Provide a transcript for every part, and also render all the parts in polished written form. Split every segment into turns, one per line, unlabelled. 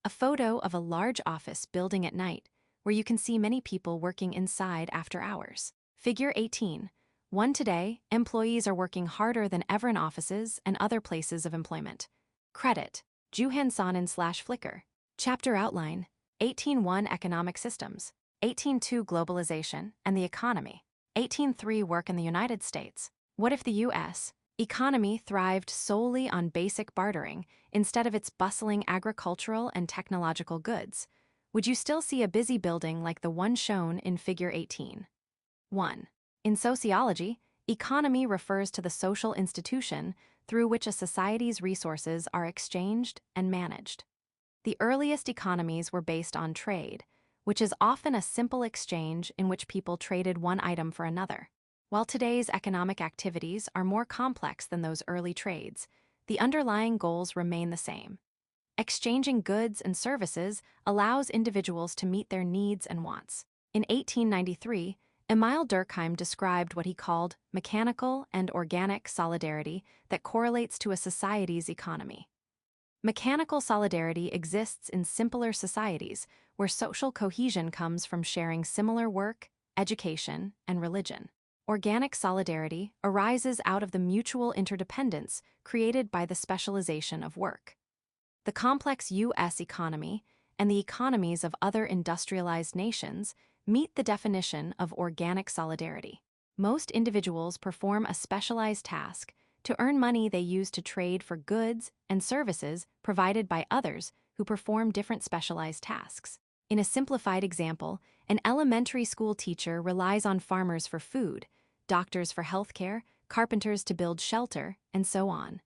A photo of a large office building at night, where you can see many people working inside after hours. Figure 18. One today, employees are working harder than ever in offices and other places of employment. Credit, Juhan Sonnen/Flickr. Chapter outline, 18.1 Economic Systems, 18.2 Globalization and the Economy, 18.3 Work in the United States. What if the U.S. economy thrived solely on basic bartering instead of its bustling agricultural and technological goods? Would you still see a busy building like the one shown in Figure 18? 1. In sociology, economy refers to the social institution through which a society's resources are exchanged and managed. The earliest economies were based on trade, which is often a simple exchange in which people traded one item for another. While today's economic activities are more complex than those early trades, the underlying goals remain the same. Exchanging goods and services allows individuals to meet their needs and wants. In 1893, Emile Durkheim described what he called mechanical and organic solidarity that correlates to a society's economy. Mechanical solidarity exists in simpler societies where social cohesion comes from sharing similar work, education, and religion. Organic solidarity arises out of the mutual interdependence created by the specialization of work. The complex U.S. economy and the economies of other industrialized nations meet the definition of organic solidarity. Most individuals perform a specialized task to earn money they use to trade for goods and services provided by others who perform different specialized tasks. In a simplified example, an elementary school teacher relies on farmers for food, doctors for healthcare, carpenters to build shelter, and so on.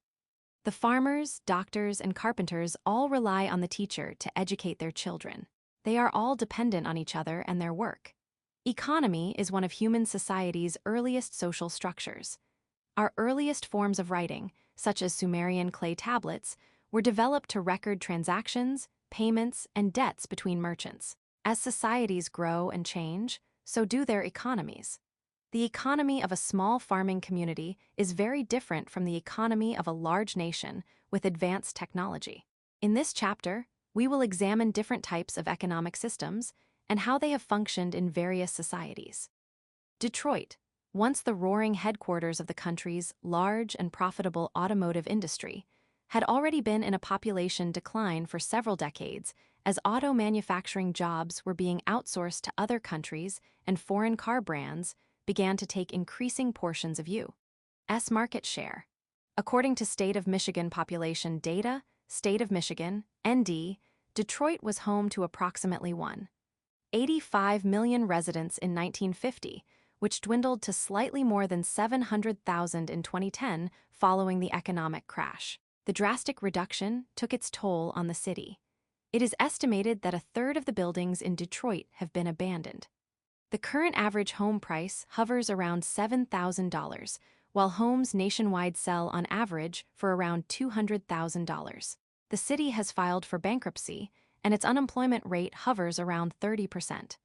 The farmers, doctors, and carpenters all rely on the teacher to educate their children. They are all dependent on each other and their work. Economy is one of human society's earliest social structures. Our earliest forms of writing, such as Sumerian clay tablets, were developed to record transactions, payments, and debts between merchants. As societies grow and change, so do their economies. The economy of a small farming community is very different from the economy of a large nation with advanced technology. In this chapter, we will examine different types of economic systems and how they have functioned in various societies. Detroit, once the roaring headquarters of the country's large and profitable automotive industry, had already been in a population decline for several decades as auto manufacturing jobs were being outsourced to other countries and foreign car brands began to take increasing portions of U.S. market share. According to State of Michigan population data, State of Michigan, ND, Detroit was home to approximately 1.85 million residents in 1950, which dwindled to slightly more than 700,000 in 2010 following the economic crash. The drastic reduction took its toll on the city. It is estimated that a third of the buildings in Detroit have been abandoned. The current average home price hovers around $7,000, while homes nationwide sell on average for around $200,000. The city has filed for bankruptcy, and its unemployment rate hovers around 30%.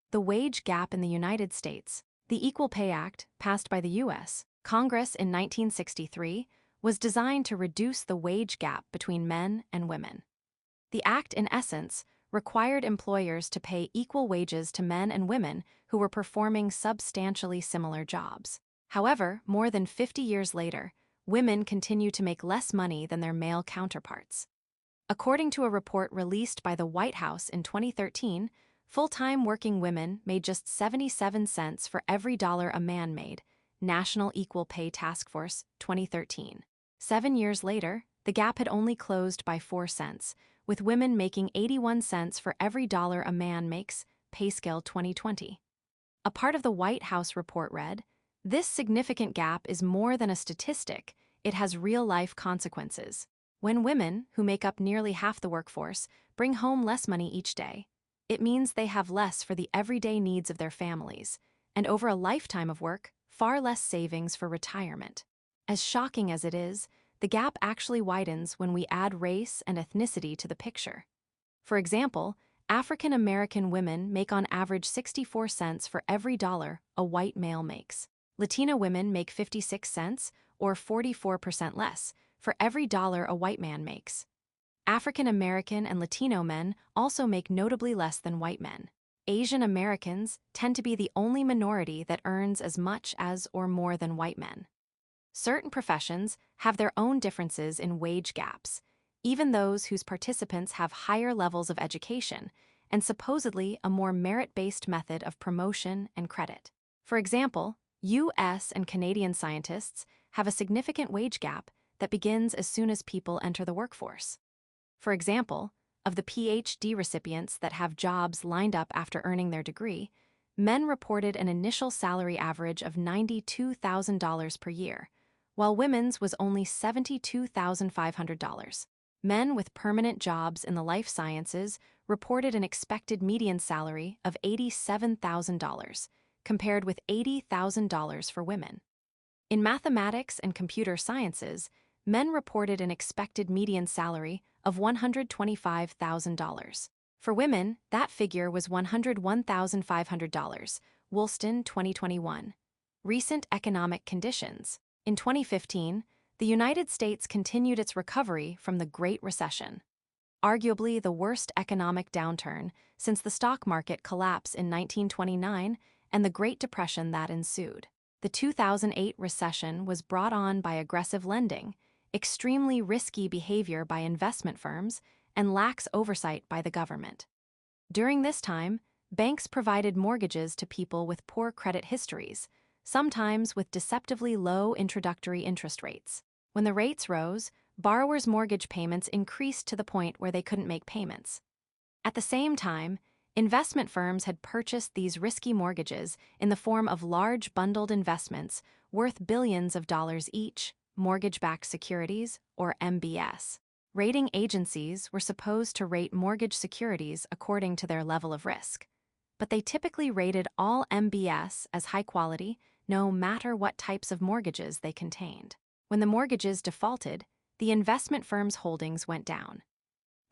The wage gap in the United States. The Equal Pay Act, passed by the U.S. Congress in 1963, was designed to reduce the wage gap between men and women. The act, in essence, required employers to pay equal wages to men and women who were performing substantially similar jobs. However, more than 50 years later, women continue to make less money than their male counterparts. According to a report released by the White House in 2013, full-time working women made just 77 cents for every dollar a man made, National Equal Pay Task Force, 2013. 7 years later, the gap had only closed by 4 cents, with women making 81 cents for every dollar a man makes, PayScale 2020. A part of the White House report read, "This significant gap is more than a statistic, it has real-life consequences. When women, who make up nearly half the workforce, bring home less money each day, it means they have less for the everyday needs of their families, and over a lifetime of work, far less savings for retirement." As shocking as it is, the gap actually widens when we add race and ethnicity to the picture. For example, African American women make on average 64 cents for every dollar a white male makes. Latina women make 56 cents, or 44% less, for every dollar a white man makes. African American and Latino men also make notably less than white men. Asian Americans tend to be the only minority that earns as much as or more than white men. Certain professions have their own differences in wage gaps, even those whose participants have higher levels of education and supposedly a more merit-based method of promotion and credit. For example, U.S. and Canadian scientists have a significant wage gap that begins as soon as people enter the workforce. For example, of the PhD recipients that have jobs lined up after earning their degree, men reported an initial salary average of $92,000 per year, while women's was only $72,500. Men with permanent jobs in the life sciences reported an expected median salary of $87,000, compared with $80,000 for women. In mathematics and computer sciences, men reported an expected median salary of $125,000. For women, that figure was $101,500. Woolston, 2021. Recent economic conditions. In 2015, the United States continued its recovery from the Great Recession, arguably the worst economic downturn since the stock market collapse in 1929 and the Great Depression that ensued. The 2008 recession was brought on by aggressive lending, extremely risky behavior by investment firms, and lax oversight by the government. During this time, banks provided mortgages to people with poor credit histories, sometimes with deceptively low introductory interest rates. When the rates rose, borrowers' mortgage payments increased to the point where they couldn't make payments. At the same time, investment firms had purchased these risky mortgages in the form of large bundled investments worth billions of dollars each, mortgage-backed securities, or MBS. Rating agencies were supposed to rate mortgage securities according to their level of risk, but they typically rated all MBS as high quality, no matter what types of mortgages they contained. When the mortgages defaulted, the investment firm's holdings went down.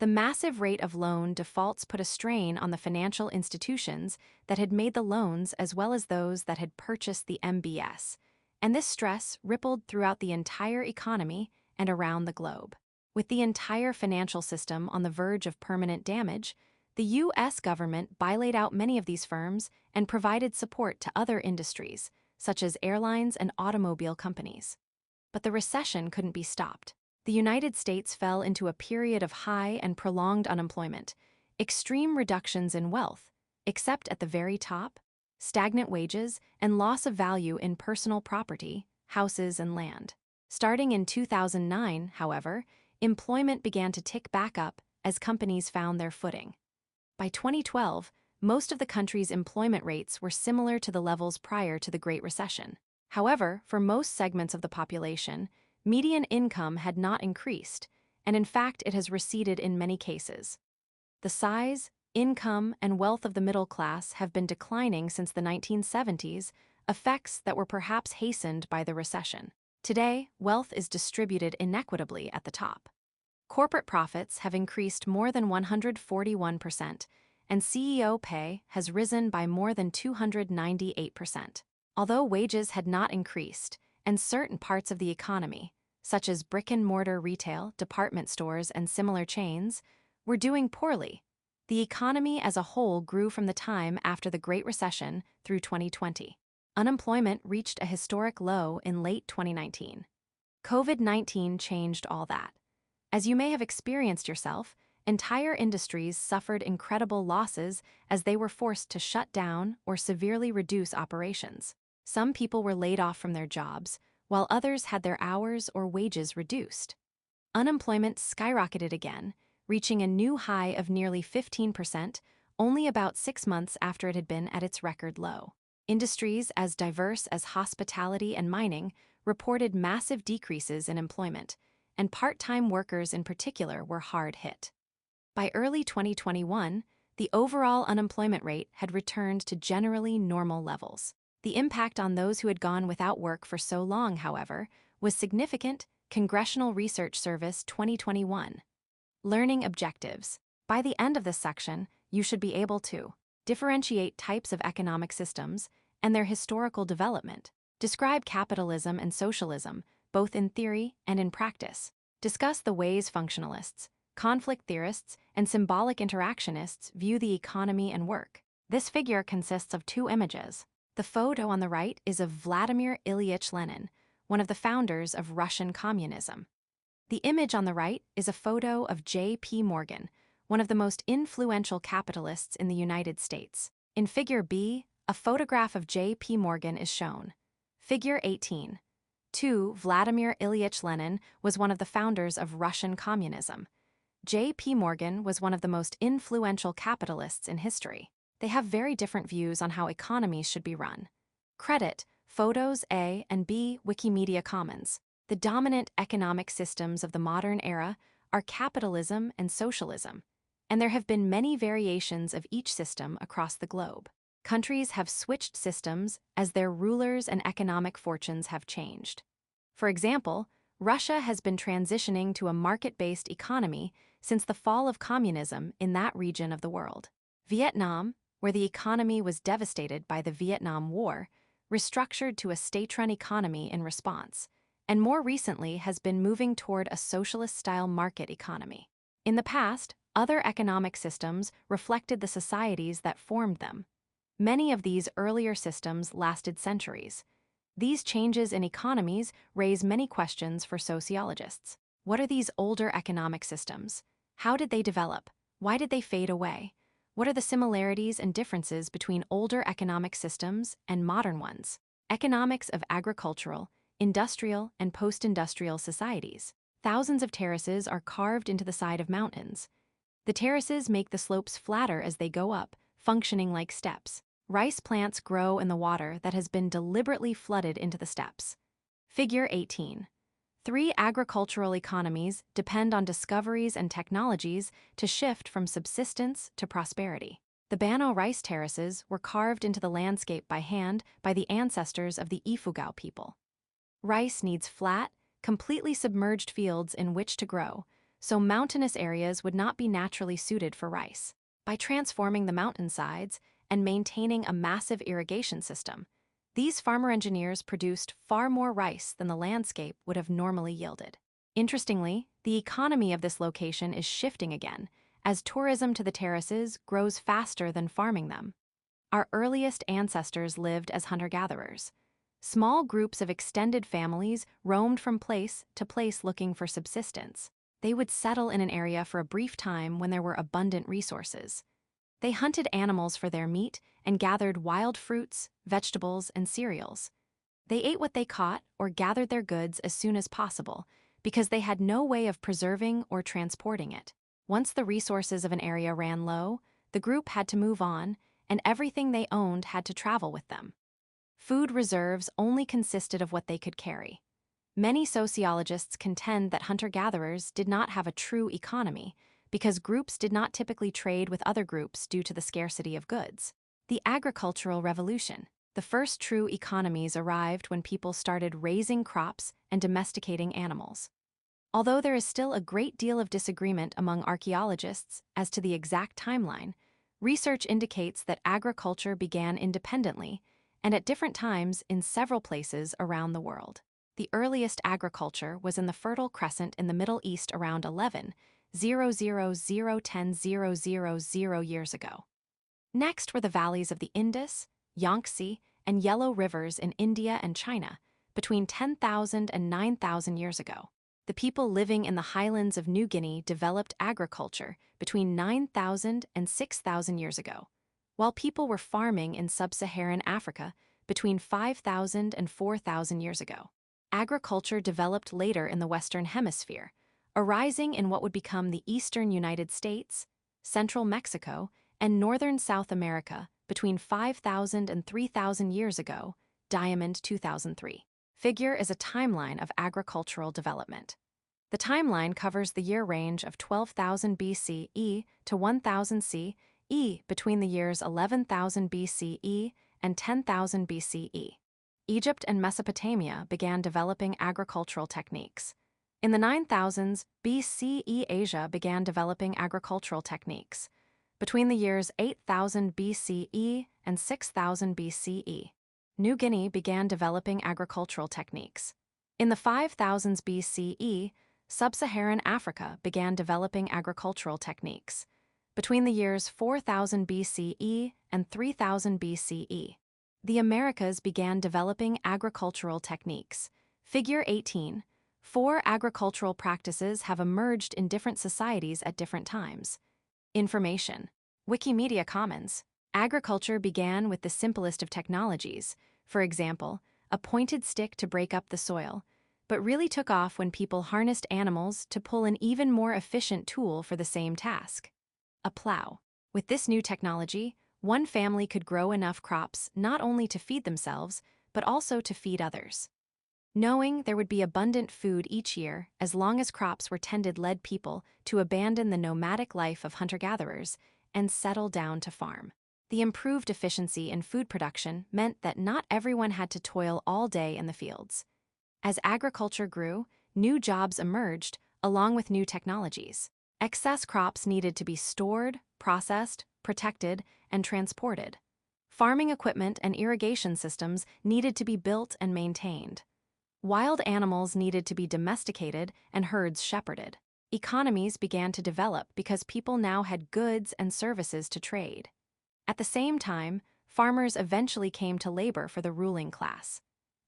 The massive rate of loan defaults put a strain on the financial institutions that had made the loans as well as those that had purchased the MBS, and this stress rippled throughout the entire economy and around the globe. With the entire financial system on the verge of permanent damage, the U.S. government bailout out many of these firms and provided support to other industries, such as airlines and automobile companies. But the recession couldn't be stopped. The United States fell into a period of high and prolonged unemployment, extreme reductions in wealth, except at the very top, stagnant wages, and loss of value in personal property, houses, and land. Starting in 2009, however, employment began to tick back up as companies found their footing. By 2012, most of the country's employment rates were similar to the levels prior to the Great Recession. However, for most segments of the population, median income had not increased, and in fact it has receded in many cases. The size, income, and wealth of the middle class have been declining since the 1970s, effects that were perhaps hastened by the recession. Today, wealth is distributed inequitably at the top. Corporate profits have increased more than 141%, and CEO pay has risen by more than 298%. Although wages had not increased, and certain parts of the economy, such as brick-and-mortar retail, department stores, and similar chains, were doing poorly, the economy as a whole grew from the time after the Great Recession through 2020. Unemployment reached a historic low in late 2019. COVID-19 changed all that. As you may have experienced yourself, entire industries suffered incredible losses as they were forced to shut down or severely reduce operations. Some people were laid off from their jobs, while others had their hours or wages reduced. Unemployment skyrocketed again, reaching a new high of nearly 15% only about 6 months after it had been at its record low. Industries as diverse as hospitality and mining reported massive decreases in employment, and part-time workers in particular were hard hit. By early 2021, the overall unemployment rate had returned to generally normal levels. The impact on those who had gone without work for so long, however, was significant. Congressional Research Service 2021. Learning objectives. By the end of this section, you should be able to differentiate types of economic systems and their historical development, describe capitalism and socialism, both in theory and in practice, discuss the ways functionalists, conflict theorists, and symbolic interactionists view the economy and work. This figure consists of two images. The photo on the right is of Vladimir Ilyich Lenin, one of the founders of Russian communism. The image on the right is a photo of J.P. Morgan, one of the most influential capitalists in the United States. In Figure B, a photograph of J.P. Morgan is shown. Figure 18. 2. Vladimir Ilyich Lenin was one of the founders of Russian communism. J.P. Morgan was one of the most influential capitalists in history. They have very different views on how economies should be run. Credit, Photos A and B, Wikimedia Commons. The dominant economic systems of the modern era are capitalism and socialism, and there have been many variations of each system across the globe. Countries have switched systems as their rulers and economic fortunes have changed. For example, Russia has been transitioning to a market-based economy since the fall of communism in that region of the world. Vietnam, where the economy was devastated by the Vietnam War, restructured to a state-run economy in response, and more recently has been moving toward a socialist-style market economy. In the past, other economic systems reflected the societies that formed them. Many of these earlier systems lasted centuries. These changes in economies raise many questions for sociologists. What are these older economic systems? How did they develop? Why did they fade away? What are the similarities and differences between older economic systems and modern ones? Economics of agricultural, industrial, and post-industrial societies. Thousands of terraces are carved into the side of mountains. The terraces make the slopes flatter as they go up, functioning like steps. Rice plants grow in the water that has been deliberately flooded into the steppes. Figure 18. 3 agricultural economies depend on discoveries and technologies to shift from subsistence to prosperity. The Bano rice terraces were carved into the landscape by hand by the ancestors of the Ifugao people. Rice needs flat, completely submerged fields in which to grow, so mountainous areas would not be naturally suited for rice. By transforming the mountainsides and maintaining a massive irrigation system, these farmer engineers produced far more rice than the landscape would have normally yielded. Interestingly, the economy of this location is shifting again, as tourism to the terraces grows faster than farming them. Our earliest ancestors lived as hunter-gatherers. Small groups of extended families roamed from place to place looking for subsistence. They would settle in an area for a brief time when there were abundant resources. They hunted animals for their meat and gathered wild fruits, vegetables, and cereals. They ate what they caught or gathered their goods as soon as possible because they had no way of preserving or transporting it. Once the resources of an area ran low, the group had to move on, and everything they owned had to travel with them. Food reserves only consisted of what they could carry. Many sociologists contend that hunter-gatherers did not have a true economy because groups did not typically trade with other groups due to the scarcity of goods. The agricultural revolution. The first true economies arrived when people started raising crops and domesticating animals. Although there is still a great deal of disagreement among archaeologists as to the exact timeline, research indicates that agriculture began independently and at different times in several places around the world. The earliest agriculture was in the Fertile Crescent in the Middle East around 11,000–10,000 years ago. Next were the valleys of the Indus, Yangtze, and Yellow rivers in India and China between 10,000 and 9,000 years ago. The people living in the highlands of New Guinea developed agriculture between 9,000 and 6,000 years ago, while people were farming in sub-Saharan Africa between 5,000 and 4,000 years ago. Agriculture developed later in the Western Hemisphere, arising in what would become the eastern United States, central Mexico, and northern South America between 5,000 and 3,000 years ago, Diamond 2003. Figure is a timeline of agricultural development. The timeline covers the year range of 12,000 BCE to 1000 CE between the years 11,000 BCE and 10,000 BCE. Egypt and Mesopotamia began developing agricultural techniques. In the 9000s BCE, Asia began developing agricultural techniques. Between the years 8000 BCE and 6000 BCE, New Guinea began developing agricultural techniques. In the 5000s BCE, sub-Saharan Africa began developing agricultural techniques. Between the years 4000 BCE and 3000 BCE, the Americas began developing agricultural techniques. Figure 18. 4 agricultural practices have emerged in different societies at different times. Information. Wikimedia Commons. Agriculture began with the simplest of technologies, for example, a pointed stick to break up the soil, but really took off when people harnessed animals to pull an even more efficient tool for the same task: a plow. With this new technology, one family could grow enough crops not only to feed themselves, but also to feed others. Knowing there would be abundant food each year as long as crops were tended led people to abandon the nomadic life of hunter-gatherers and settle down to farm. The improved efficiency in food production meant that not everyone had to toil all day in the fields. As agriculture grew, new jobs emerged, along with new technologies. Excess crops needed to be stored, processed, protected, and transported. Farming equipment and irrigation systems needed to be built and maintained. Wild animals needed to be domesticated and herds shepherded. Economies began to develop because people now had goods and services to trade. At the same time, farmers eventually came to labor for the ruling class.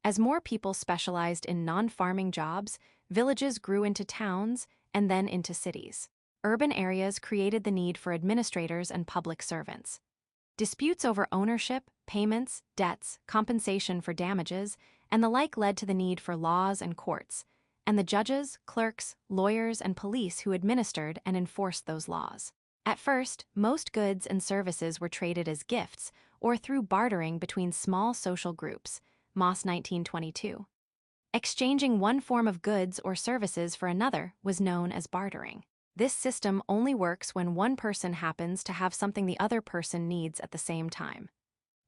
As more people specialized in non-farming jobs, villages grew into towns and then into cities. Urban areas created the need for administrators and public servants. Disputes over ownership, payments, debts, compensation for damages, and the like led to the need for laws and courts, and the judges, clerks, lawyers, and police who administered and enforced those laws. At first, most goods and services were traded as gifts or through bartering between small social groups. Moss 1922. Exchanging one form of goods or services for another was known as bartering. This system only works when one person happens to have something the other person needs at the same time.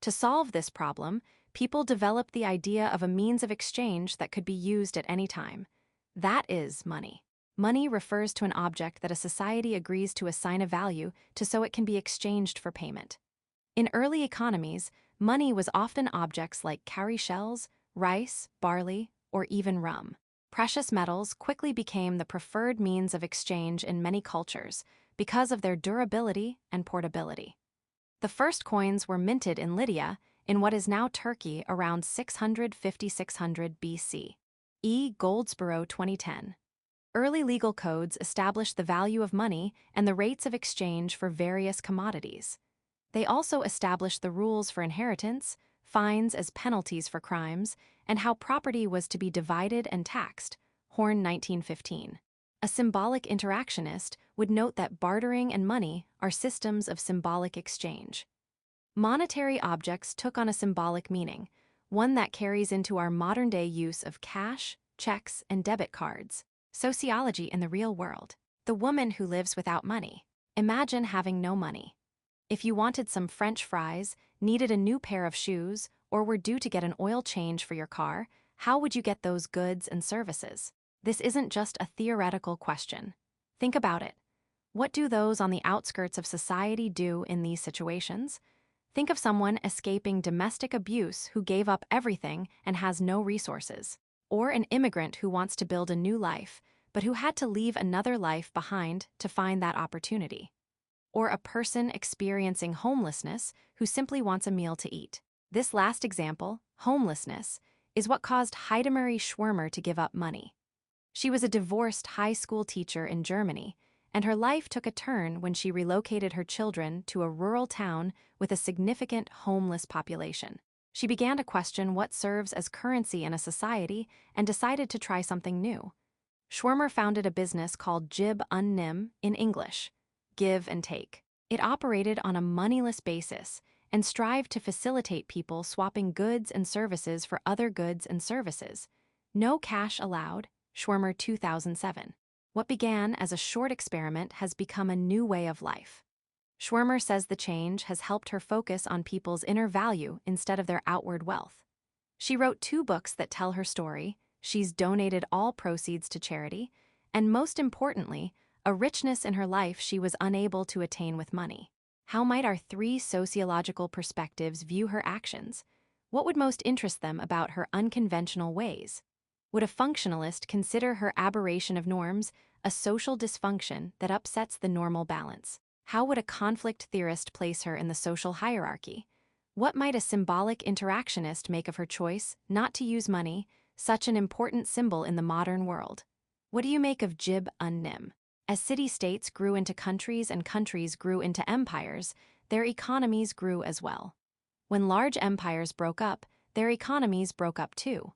To solve this problem, people developed the idea of a means of exchange that could be used at any time. That is money. Money refers to an object that a society agrees to assign a value to so it can be exchanged for payment. In early economies, money was often objects like cowrie shells, rice, barley, or even rum. Precious metals quickly became the preferred means of exchange in many cultures because of their durability and portability. The first coins were minted in Lydia, in what is now Turkey, around 600–600 BC. E. Goldsborough 2010. Early legal codes established the value of money and the rates of exchange for various commodities. They also established the rules for inheritance, fines as penalties for crimes, and how property was to be divided and taxed. Horn 1915. A symbolic interactionist would note that bartering and money are systems of symbolic exchange. Monetary objects took on a symbolic meaning, one that carries into our modern-day use of cash, checks, and debit cards. Sociology in the real world. The woman who lives without money. Imagine having no money. If you wanted some French fries, needed a new pair of shoes, or were due to get an oil change for your car, how would you get those goods and services? This isn't just a theoretical question. Think about it. What do those on the outskirts of society do in these situations? Think of someone escaping domestic abuse who gave up everything and has no resources. Or an immigrant who wants to build a new life, but who had to leave another life behind to find that opportunity. Or a person experiencing homelessness who simply wants a meal to eat. This last example, homelessness, is what caused Heidemarie Schwärmer to give up money. She was a divorced high school teacher in Germany, and her life took a turn when she relocated her children to a rural town with a significant homeless population. She began to question what serves as currency in a society and decided to try something new. Schwärmer founded a business called Gib und Nimm, in English, give and take. It operated on a moneyless basis and strived to facilitate people swapping goods and services for other goods and services. No cash allowed. Schwärmer 2007. What began as a short experiment has become a new way of life. Schwärmer says the change has helped her focus on people's inner value instead of their outward wealth. She wrote 2 books that tell her story. She's donated all proceeds to charity, and most importantly, a richness in her life she was unable to attain with money. How might our 3 sociological perspectives view her actions? What would most interest them about her unconventional ways? Would a functionalist consider her aberration of norms a social dysfunction that upsets the normal balance? How would a conflict theorist place her in the social hierarchy? What might a symbolic interactionist make of her choice not to use money, such an important symbol in the modern world? What do you make of Jib un-Nim? As city-states grew into countries and countries grew into empires, their economies grew as well. When large empires broke up, their economies broke up too.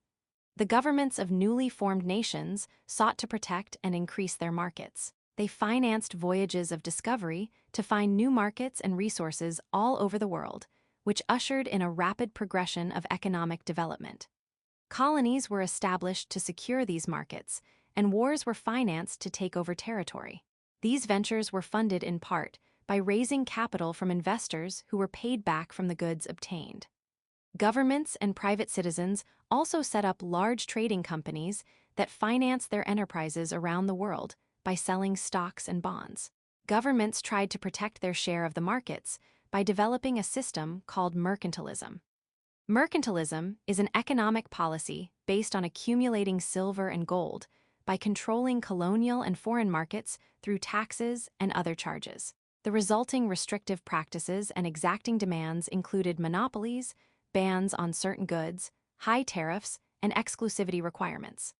The governments of newly formed nations sought to protect and increase their markets. They financed voyages of discovery to find new markets and resources all over the world, which ushered in a rapid progression of economic development. Colonies were established to secure these markets, and wars were financed to take over territory. These ventures were funded in part by raising capital from investors who were paid back from the goods obtained. Governments and private citizens also set up large trading companies that financed their enterprises around the world by selling stocks and bonds. Governments tried to protect their share of the markets by developing a system called mercantilism. Mercantilism is an economic policy based on accumulating silver and gold by controlling colonial and foreign markets through taxes and other charges. The resulting restrictive practices and exacting demands included monopolies, bans on certain goods, high tariffs, and exclusivity requirements.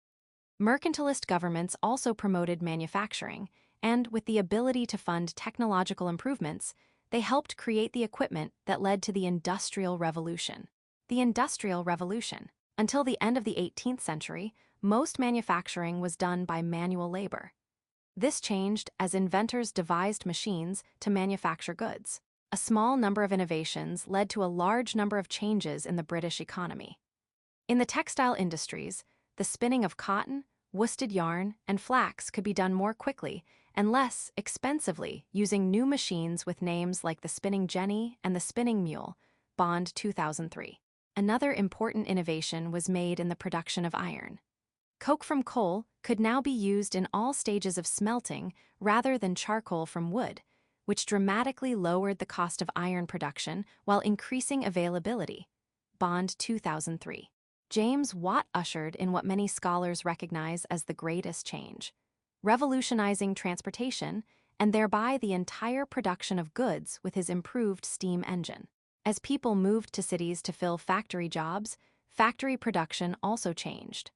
Mercantilist governments also promoted manufacturing, and with the ability to fund technological improvements, they helped create the equipment that led to the Industrial Revolution. The Industrial Revolution. Until the end of the 18th century, most manufacturing was done by manual labor. This changed as inventors devised machines to manufacture goods. A small number of innovations led to a large number of changes in the British economy. In the textile industries, the spinning of cotton, worsted yarn, and flax could be done more quickly and less expensively using new machines with names like the spinning jenny and the spinning mule, Bond 2003. Another important innovation was made in the production of iron. Coke from coal could now be used in all stages of smelting rather than charcoal from wood, which dramatically lowered the cost of iron production while increasing availability. Bond 2003. James Watt ushered in what many scholars recognize as the greatest change, revolutionizing transportation and thereby the entire production of goods with his improved steam engine. As people moved to cities to fill factory jobs, factory production also changed.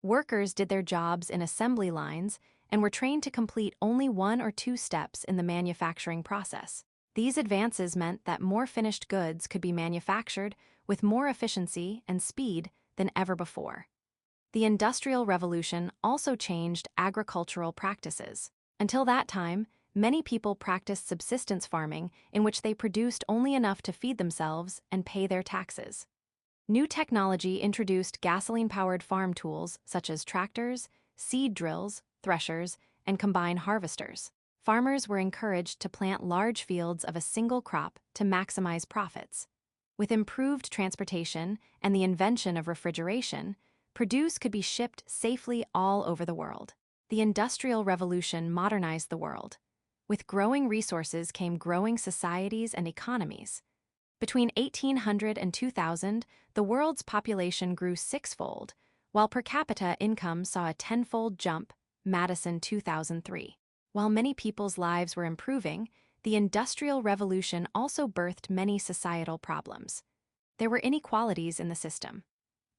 Workers did their jobs in assembly lines and were trained to complete only one or two steps in the manufacturing process. These advances meant that more finished goods could be manufactured with more efficiency and speed than ever before. The Industrial Revolution also changed agricultural practices. Until that time, many people practiced subsistence farming in which they produced only enough to feed themselves and pay their taxes. New technology introduced gasoline-powered farm tools such as tractors, seed drills, threshers, and combine harvesters. Farmers were encouraged to plant large fields of a single crop to maximize profits. With improved transportation and the invention of refrigeration, produce could be shipped safely all over the world. The Industrial Revolution modernized the world. With growing resources came growing societies and economies. Between 1800 and 2000, the world's population grew sixfold, while per capita income saw a tenfold jump, Madison 2003. While many people's lives were improving, the Industrial Revolution also birthed many societal problems. There were inequalities in the system.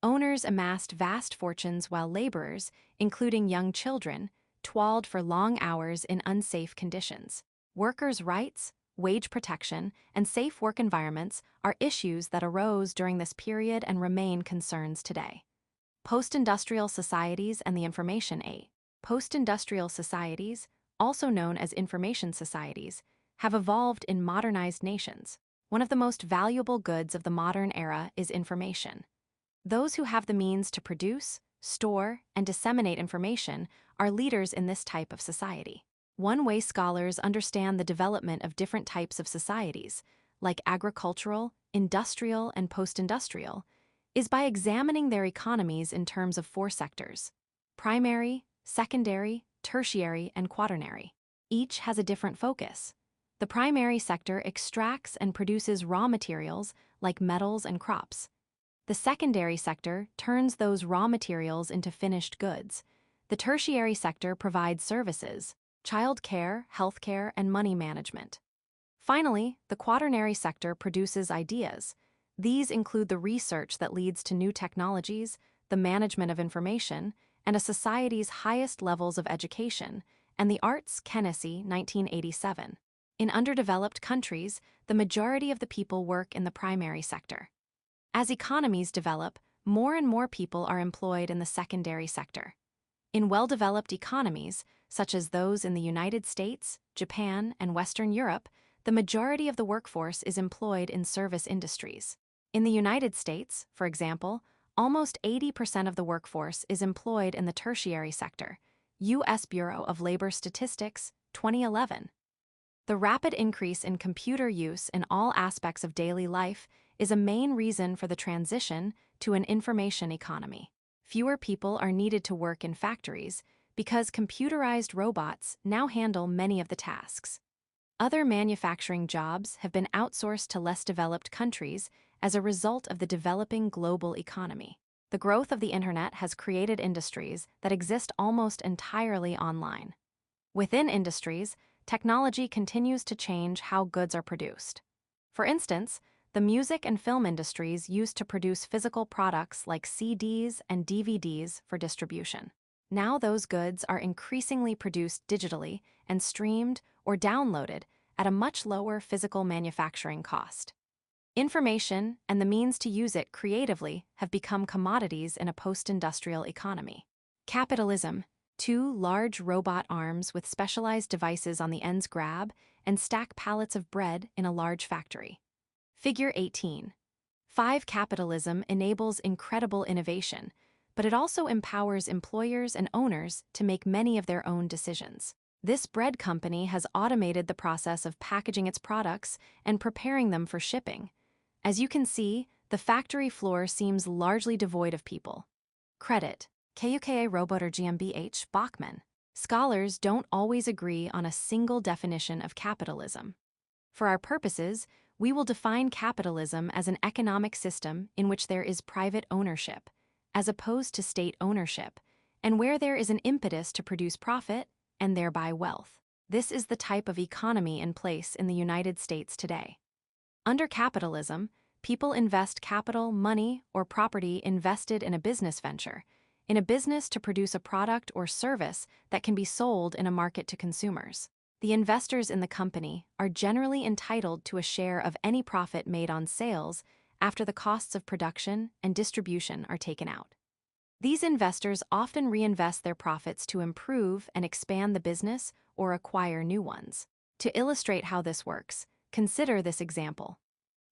Owners amassed vast fortunes while laborers, including young children, toiled for long hours in unsafe conditions. Workers' rights, wage protection, and safe work environments are issues that arose during this period and remain concerns today. Post-industrial societies and the information age. Post-industrial societies, also known as information societies, have evolved in modernized nations. One of the most valuable goods of the modern era is information. Those who have the means to produce, store, and disseminate information are leaders in this type of society. One way scholars understand the development of different types of societies, like agricultural, industrial, and post-industrial, is by examining their economies in terms of four sectors: primary, secondary, tertiary, and quaternary. Each has a different focus. The primary sector extracts and produces raw materials like metals and crops. The secondary sector turns those raw materials into finished goods. The tertiary sector provides services, child care, healthcare, and money management. Finally, the quaternary sector produces ideas. These include the research that leads to new technologies, the management of information, and a society's highest levels of education, and the arts. Hennessy, 1987. In underdeveloped countries, the majority of the people work in the primary sector. As economies develop, more and more people are employed in the secondary sector. In well-developed economies, such as those in the United States, Japan, and Western Europe, the majority of the workforce is employed in service industries. In the United States, for example, almost 80% of the workforce is employed in the tertiary sector. U.S. Bureau of Labor Statistics, 2011. The rapid increase in computer use in all aspects of daily life is a main reason for the transition to an information economy. Fewer people are needed to work in factories because computerized robots now handle many of the tasks. Other manufacturing jobs have been outsourced to less developed countries as a result of the developing global economy. The growth of the internet has created industries that exist almost entirely online. Within industries, technology continues to change how goods are produced. For instance, the music and film industries used to produce physical products like CDs and DVDs for distribution. Now those goods are increasingly produced digitally and streamed or downloaded at a much lower physical manufacturing cost. Information and the means to use it creatively have become commodities in a post-industrial economy. Capitalism. Two large robot arms with specialized devices on the ends grab and stack pallets of bread in a large factory. Figure 18. 5. Capitalism enables incredible innovation, but it also empowers employers and owners to make many of their own decisions. This bread company has automated the process of packaging its products and preparing them for shipping. As you can see, the factory floor seems largely devoid of people. Credit. KUKA Roboter GmbH Bachmann. Scholars don't always agree on a single definition of capitalism. For our purposes, we will define capitalism as an economic system in which there is private ownership, as opposed to state ownership, and where there is an impetus to produce profit and thereby wealth. This is the type of economy in place in the United States today. Under capitalism, people invest capital, money, or property invested in a business venture, in a business to produce a product or service that can be sold in a market to consumers. The investors in the company are generally entitled to a share of any profit made on sales after the costs of production and distribution are taken out. These investors often reinvest their profits to improve and expand the business or acquire new ones. To illustrate how this works, consider this example.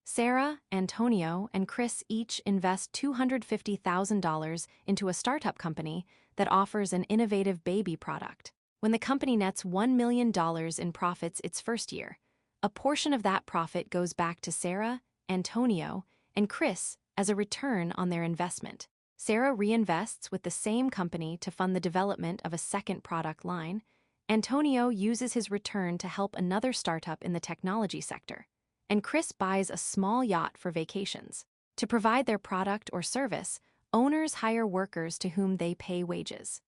Sarah, Antonio, and Chris each invest $250,000 into a startup company that offers an innovative baby product. When the company nets $1 million in profits its first year, a portion of that profit goes back to Sarah, Antonio, and Chris as a return on their investment. Sarah reinvests with the same company to fund the development of a second product line. Antonio uses his return to help another startup in the technology sector. And Chris buys a small yacht for vacations. To provide their product or service, owners hire workers to whom they pay wages.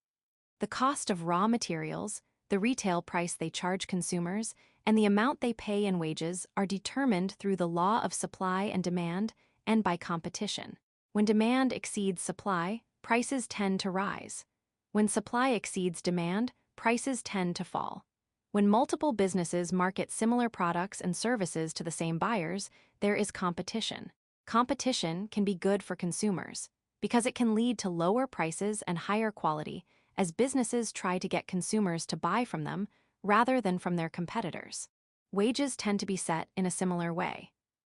The cost of raw materials, the retail price they charge consumers, and the amount they pay in wages are determined through the law of supply and demand and by competition. When demand exceeds supply, prices tend to rise. When supply exceeds demand, prices tend to fall. When multiple businesses market similar products and services to the same buyers, there is competition. Competition can be good for consumers because it can lead to lower prices and higher quality as businesses try to get consumers to buy from them rather than from their competitors. Wages tend to be set in a similar way.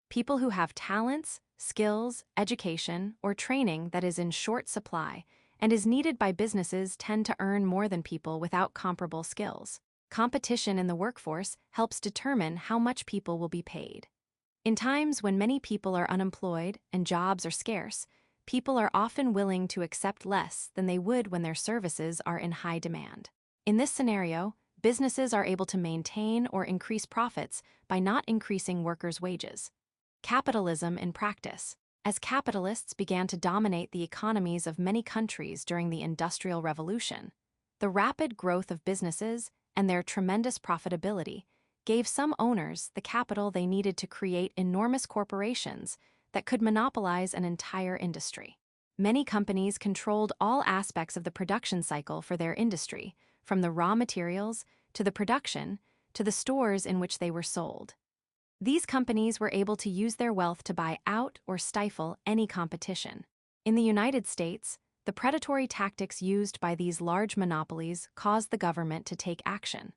People who have talents, skills, education, or training that is in short supply and is needed by businesses tend to earn more than people without comparable skills. Competition in the workforce helps determine how much people will be paid. In times when many people are unemployed and jobs are scarce, people are often willing to accept less than they would when their services are in high demand. In this scenario, businesses are able to maintain or increase profits by not increasing workers' wages. Capitalism in practice. as capitalists began to dominate the economies of many countries during the Industrial Revolution. The rapid growth of businesses and their tremendous profitability gave some owners the capital they needed to create enormous corporations that could monopolize an entire industry. Many companies controlled all aspects of the production cycle for their industry, from the raw materials to the production to the stores in which they were sold. These companies were able to use their wealth to buy out or stifle any competition. In the United States, the predatory tactics used by these large monopolies caused the government to take action.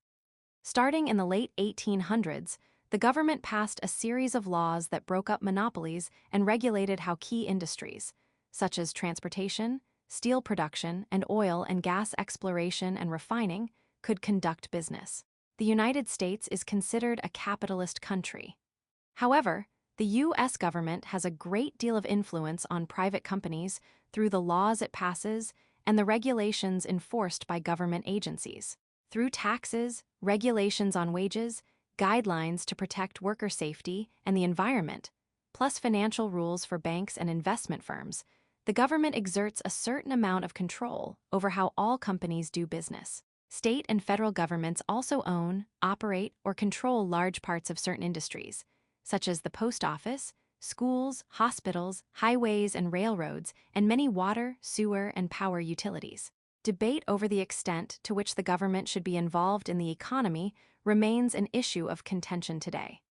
Starting in the late 1800s, the government passed a series of laws that broke up monopolies and regulated how key industries, such as transportation, steel production, and oil and gas exploration and refining, could conduct business. The United States is considered a capitalist country. However, the U.S. government has a great deal of influence on private companies through the laws it passes and the regulations enforced by government agencies. Through taxes, regulations on wages, guidelines to protect worker safety and the environment, plus financial rules for banks and investment firms, the government exerts a certain amount of control over how all companies do business. State and federal governments also own, operate, or control large parts of certain industries, such as the post office, schools, hospitals, highways and railroads, and many water, sewer, and power utilities. Debate over the extent to which the government should be involved in the economy remains an issue of contention today.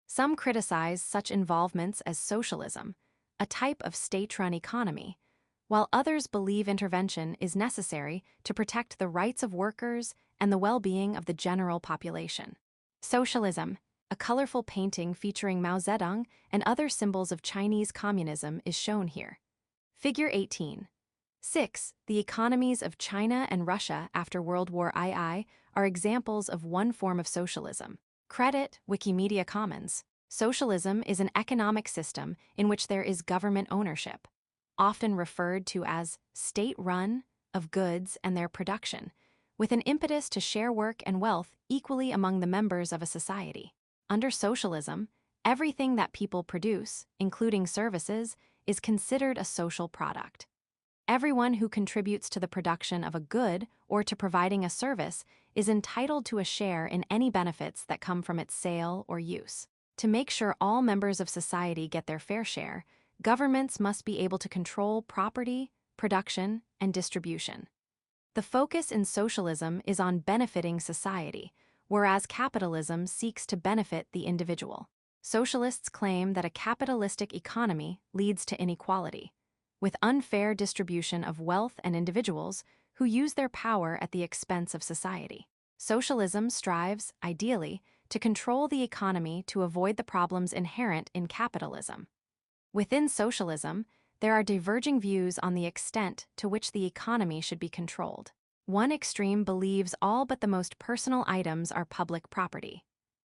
Some criticize such involvements as socialism, a type of state-run economy, while others believe intervention is necessary to protect the rights of workers and the well-being of the general population. Socialism, a colorful painting featuring Mao Zedong and other symbols of Chinese communism, is shown here. Figure 18. 6. The economies of China and Russia after World War II are examples of one form of socialism. Credit Wikimedia Commons. Socialism is an economic system in which there is government ownership, often referred to as state-run, of goods and their production, with an impetus to share work and wealth equally among the members of a society. Under socialism, everything that people produce, including services, is considered a social product. Everyone who contributes to the production of a good or to providing a service is entitled to a share in any benefits that come from its sale or use. To make sure all members of society get their fair share, governments must be able to control property, production, and distribution. The focus in socialism is on benefiting society, whereas capitalism seeks to benefit the individual. Socialists claim that a capitalistic economy leads to inequality, with unfair distribution of wealth and individuals who use their power at the expense of society. Socialism strives, ideally, to control the economy to avoid the problems inherent in capitalism. Within socialism, there are diverging views on the extent to which the economy should be controlled. One extreme believes all but the most personal items are public property.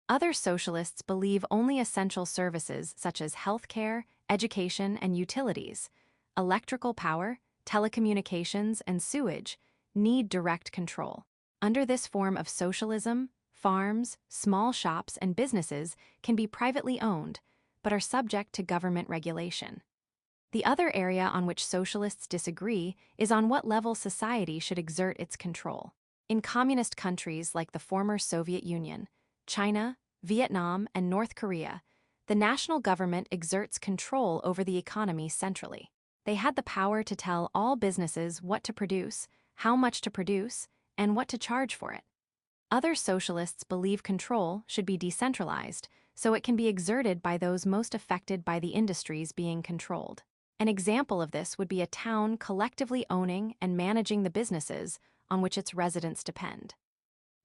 Other socialists believe only essential services such as healthcare, education, and utilities, electrical power, telecommunications, and sewage need direct control. Under this form of socialism, farms, small shops, and businesses can be privately owned, but are subject to government regulation. The other area on which socialists disagree is on what level society should exert its control. In communist countries like the former Soviet Union, China, Vietnam, and North Korea, the national government exerts control over the economy centrally. They had the power to tell all businesses what to produce, how much to produce, and what to charge for it. Other socialists believe control should be decentralized, so it can be exerted by those most affected by the industries being controlled. An example of this would be a town collectively owning and managing the businesses on which its residents depend.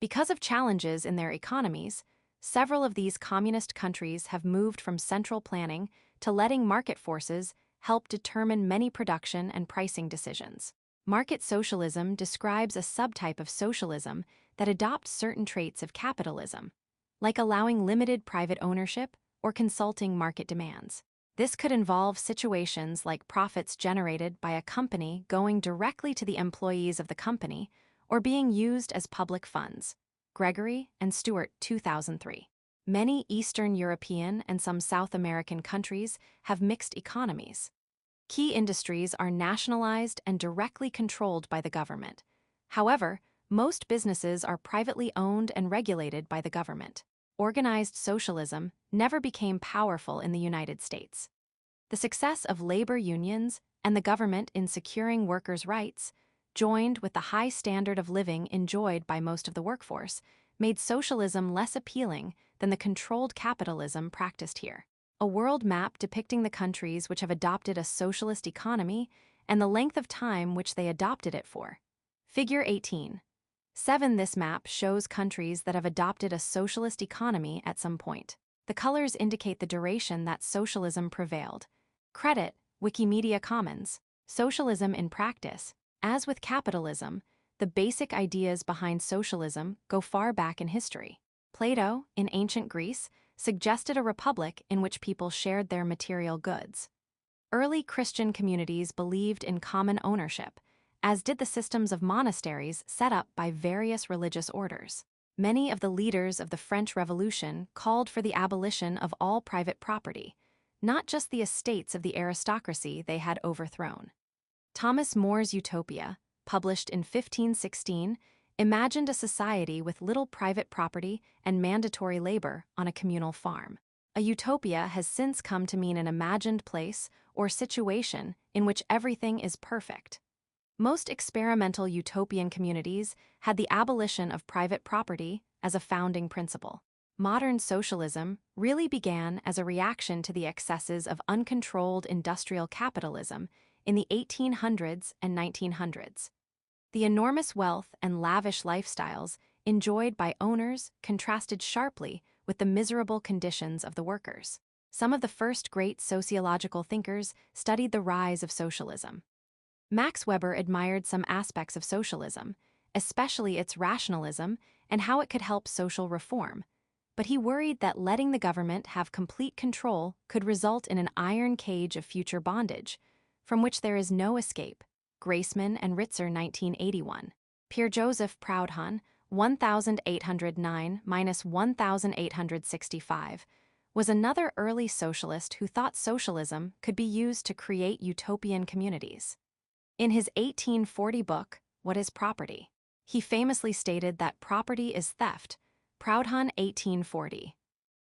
Because of challenges in their economies, several of these communist countries have moved from central planning to letting market forces help determine many production and pricing decisions. Market socialism describes a subtype of socialism that adopts certain traits of capitalism, like allowing limited private ownership or consulting market demands. This could involve situations like profits generated by a company going directly to the employees of the company or being used as public funds. Gregory and Stewart, 2003. Many Eastern European and some South American countries have mixed economies. Key industries are nationalized and directly controlled by the government. However, most businesses are privately owned and regulated by the government. Organized socialism never became powerful in the United States. The success of labor unions and the government in securing workers' rights, joined with the high standard of living enjoyed by most of the workforce, made socialism less appealing than the controlled capitalism practiced here. A world map depicting the countries which have adopted a socialist economy and the length of time which they adopted it for. Figure 18. 7. This map shows countries that have adopted a socialist economy at some point. The colors indicate the duration that socialism prevailed. Credit, Wikimedia Commons. Socialism in practice. As with capitalism, the basic ideas behind socialism go far back in history. Plato, in ancient Greece, suggested a republic in which people shared their material goods. Early Christian communities believed in common ownership, as did the systems of monasteries set up by various religious orders. Many of the leaders of the French Revolution called for the abolition of all private property, not just the estates of the aristocracy they had overthrown. Thomas More's Utopia, published in 1516, imagined a society with little private property and mandatory labor on a communal farm. A utopia has since come to mean an imagined place or situation in which everything is perfect. Most experimental utopian communities had the abolition of private property as a founding principle. Modern socialism really began as a reaction to the excesses of uncontrolled industrial capitalism in the 1800s and 1900s. The enormous wealth and lavish lifestyles enjoyed by owners contrasted sharply with the miserable conditions of the workers. Some of the first great sociological thinkers studied the rise of socialism. Max Weber admired some aspects of socialism, especially its rationalism and how it could help social reform, but he worried that letting the government have complete control could result in an iron cage of future bondage, from which there is no escape. Graceman and Ritzer, 1981. Pierre-Joseph Proudhon, 1809–1865, was another early socialist who thought socialism could be used to create utopian communities. In his 1840 book, What is Property?, he famously stated that property is theft, Proudhon 1840.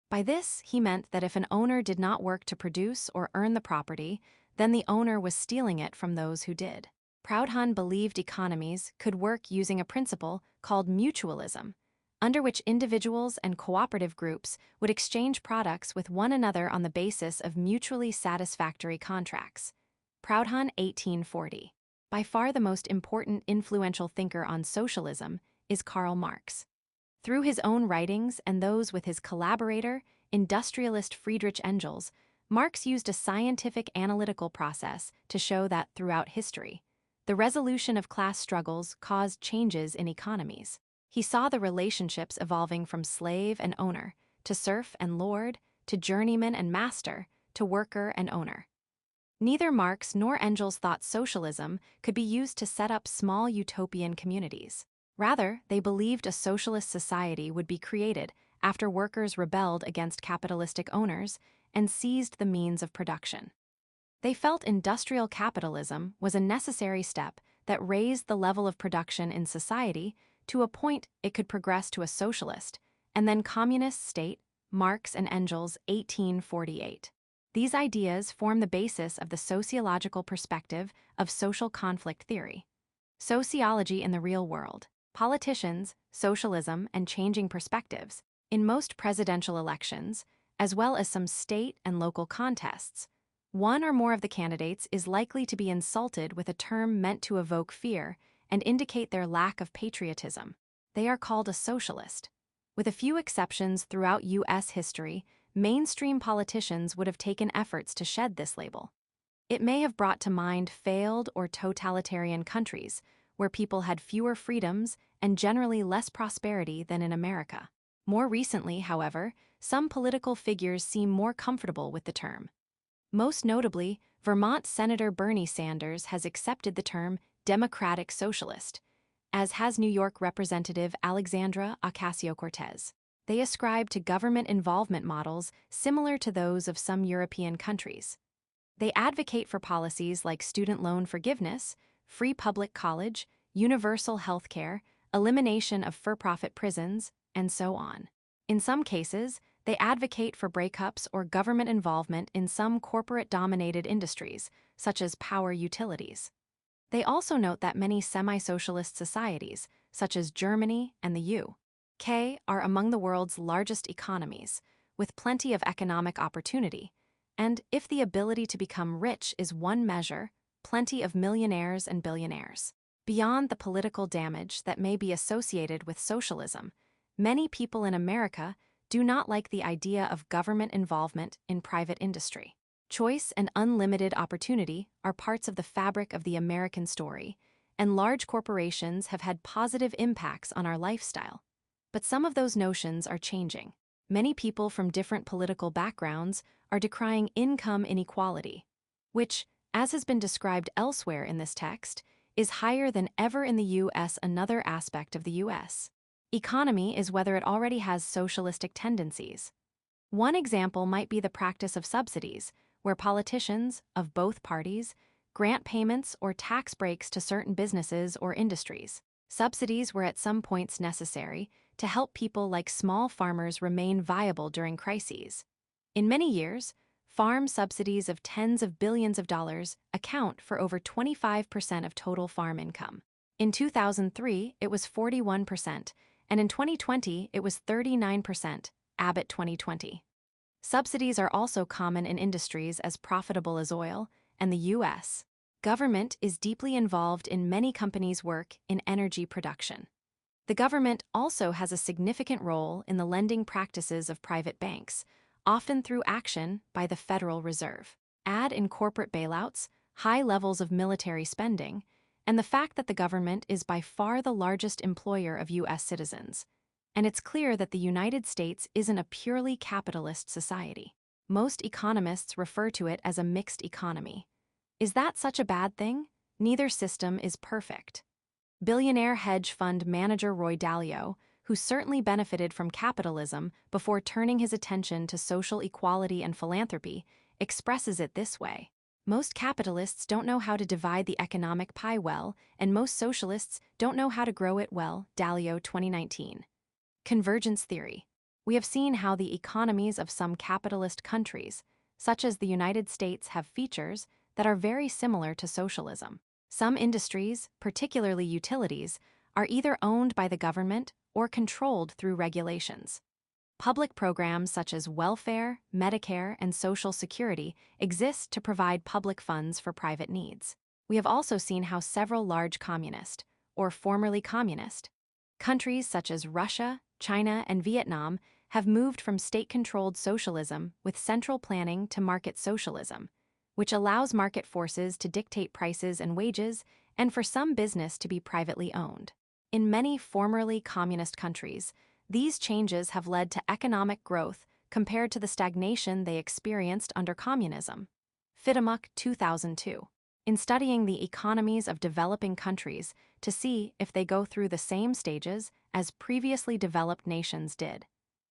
By this, he meant that if an owner did not work to produce or earn the property, then the owner was stealing it from those who did. Proudhon believed economies could work using a principle called mutualism, under which individuals and cooperative groups would exchange products with one another on the basis of mutually satisfactory contracts. Proudhon 1840. By far the most important influential thinker on socialism is Karl Marx. Through his own writings and those with his collaborator, industrialist Friedrich Engels, Marx used a scientific analytical process to show that throughout history, the resolution of class struggles caused changes in economies. He saw the relationships evolving from slave and owner, to serf and lord, to journeyman and master, to worker and owner. Neither Marx nor Engels thought socialism could be used to set up small utopian communities. Rather, they believed a socialist society would be created after workers rebelled against capitalistic owners and seized the means of production. They felt industrial capitalism was a necessary step that raised the level of production in society to a point it could progress to a socialist and then communist state, Marx and Engels, 1848. These ideas form the basis of the sociological perspective of social conflict theory. Sociology in the real world, politicians, socialism, and changing perspectives. In most presidential elections, as well as some state and local contests, one or more of the candidates is likely to be insulted with a term meant to evoke fear and indicate their lack of patriotism. They are called a socialist. With a few exceptions throughout U.S. history, mainstream politicians would have taken efforts to shed this label. It may have brought to mind failed or totalitarian countries where people had fewer freedoms and generally less prosperity than in America. More recently, however, some political figures seem more comfortable with the term. Most notably, Vermont Senator Bernie Sanders has accepted the term Democratic Socialist, as has New York Representative Alexandra Ocasio-Cortez. They ascribe to government involvement models similar to those of some European countries. They advocate for policies like student loan forgiveness, free public college, universal health care, elimination of for-profit prisons, and so on. In some cases, they advocate for breakups or government involvement in some corporate-dominated industries, such as power utilities. They also note that many semi-socialist societies, such as Germany and the UK, are among the world's largest economies, with plenty of economic opportunity. And if the ability to become rich is one measure, plenty of millionaires and billionaires. Beyond the political damage that may be associated with socialism, many people in America do not like the idea of government involvement in private industry. Choice and unlimited opportunity are parts of the fabric of the American story, and large corporations have had positive impacts on our lifestyle. But some of those notions are changing. Many people from different political backgrounds are decrying income inequality, which, as has been described elsewhere in this text, is higher than ever in the U.S. Another aspect of the U.S. economy is whether it already has socialistic tendencies. One example might be the practice of subsidies, where politicians, of both parties, grant payments or tax breaks to certain businesses or industries. Subsidies were at some points necessary to help people like small farmers remain viable during crises. In many years, farm subsidies of tens of billions of dollars account for over 25% of total farm income. In 2003, it was 41%, and in 2020, it was 39%, Abbott 2020. Subsidies are also common in industries as profitable as oil and the U.S. Government is deeply involved in many companies' work in energy production. The government also has a significant role in the lending practices of private banks, often through action by the Federal Reserve. Add in corporate bailouts, high levels of military spending, and the fact that the government is by far the largest employer of U.S. citizens. And it's clear that the United States isn't a purely capitalist society. Most economists refer to it as a mixed economy. Is that such a bad thing? Neither system is perfect. Billionaire hedge fund manager Roy Dalio, who certainly benefited from capitalism before turning his attention to social equality and philanthropy, expresses it this way. Most capitalists don't know how to divide the economic pie well, and most socialists don't know how to grow it well, Dalio 2019. Convergence theory. We have seen how the economies of some capitalist countries, such as the United States, have features that are very similar to socialism. Some industries, particularly utilities, are either owned by the government or controlled through regulations. Public programs such as welfare, Medicare, and Social Security exist to provide public funds for private needs. We have also seen how several large communist, or formerly communist, countries such as Russia, China, and Vietnam have moved from state-controlled socialism with central planning to market socialism, which allows market forces to dictate prices and wages, and for some business to be privately owned. In many formerly communist countries, these changes have led to economic growth compared to the stagnation they experienced under communism. Fitamuk 2002. In studying the economies of developing countries to see if they go through the same stages as previously developed nations did,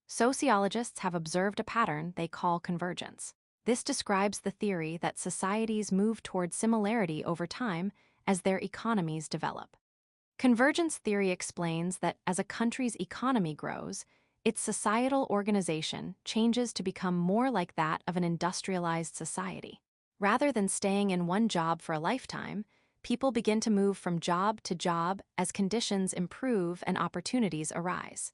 sociologists have observed a pattern they call convergence. This describes the theory that societies move toward similarity over time as their economies develop. Convergence theory explains that as a country's economy grows, its societal organization changes to become more like that of an industrialized society. Rather than staying in one job for a lifetime, people begin to move from job to job as conditions improve and opportunities arise.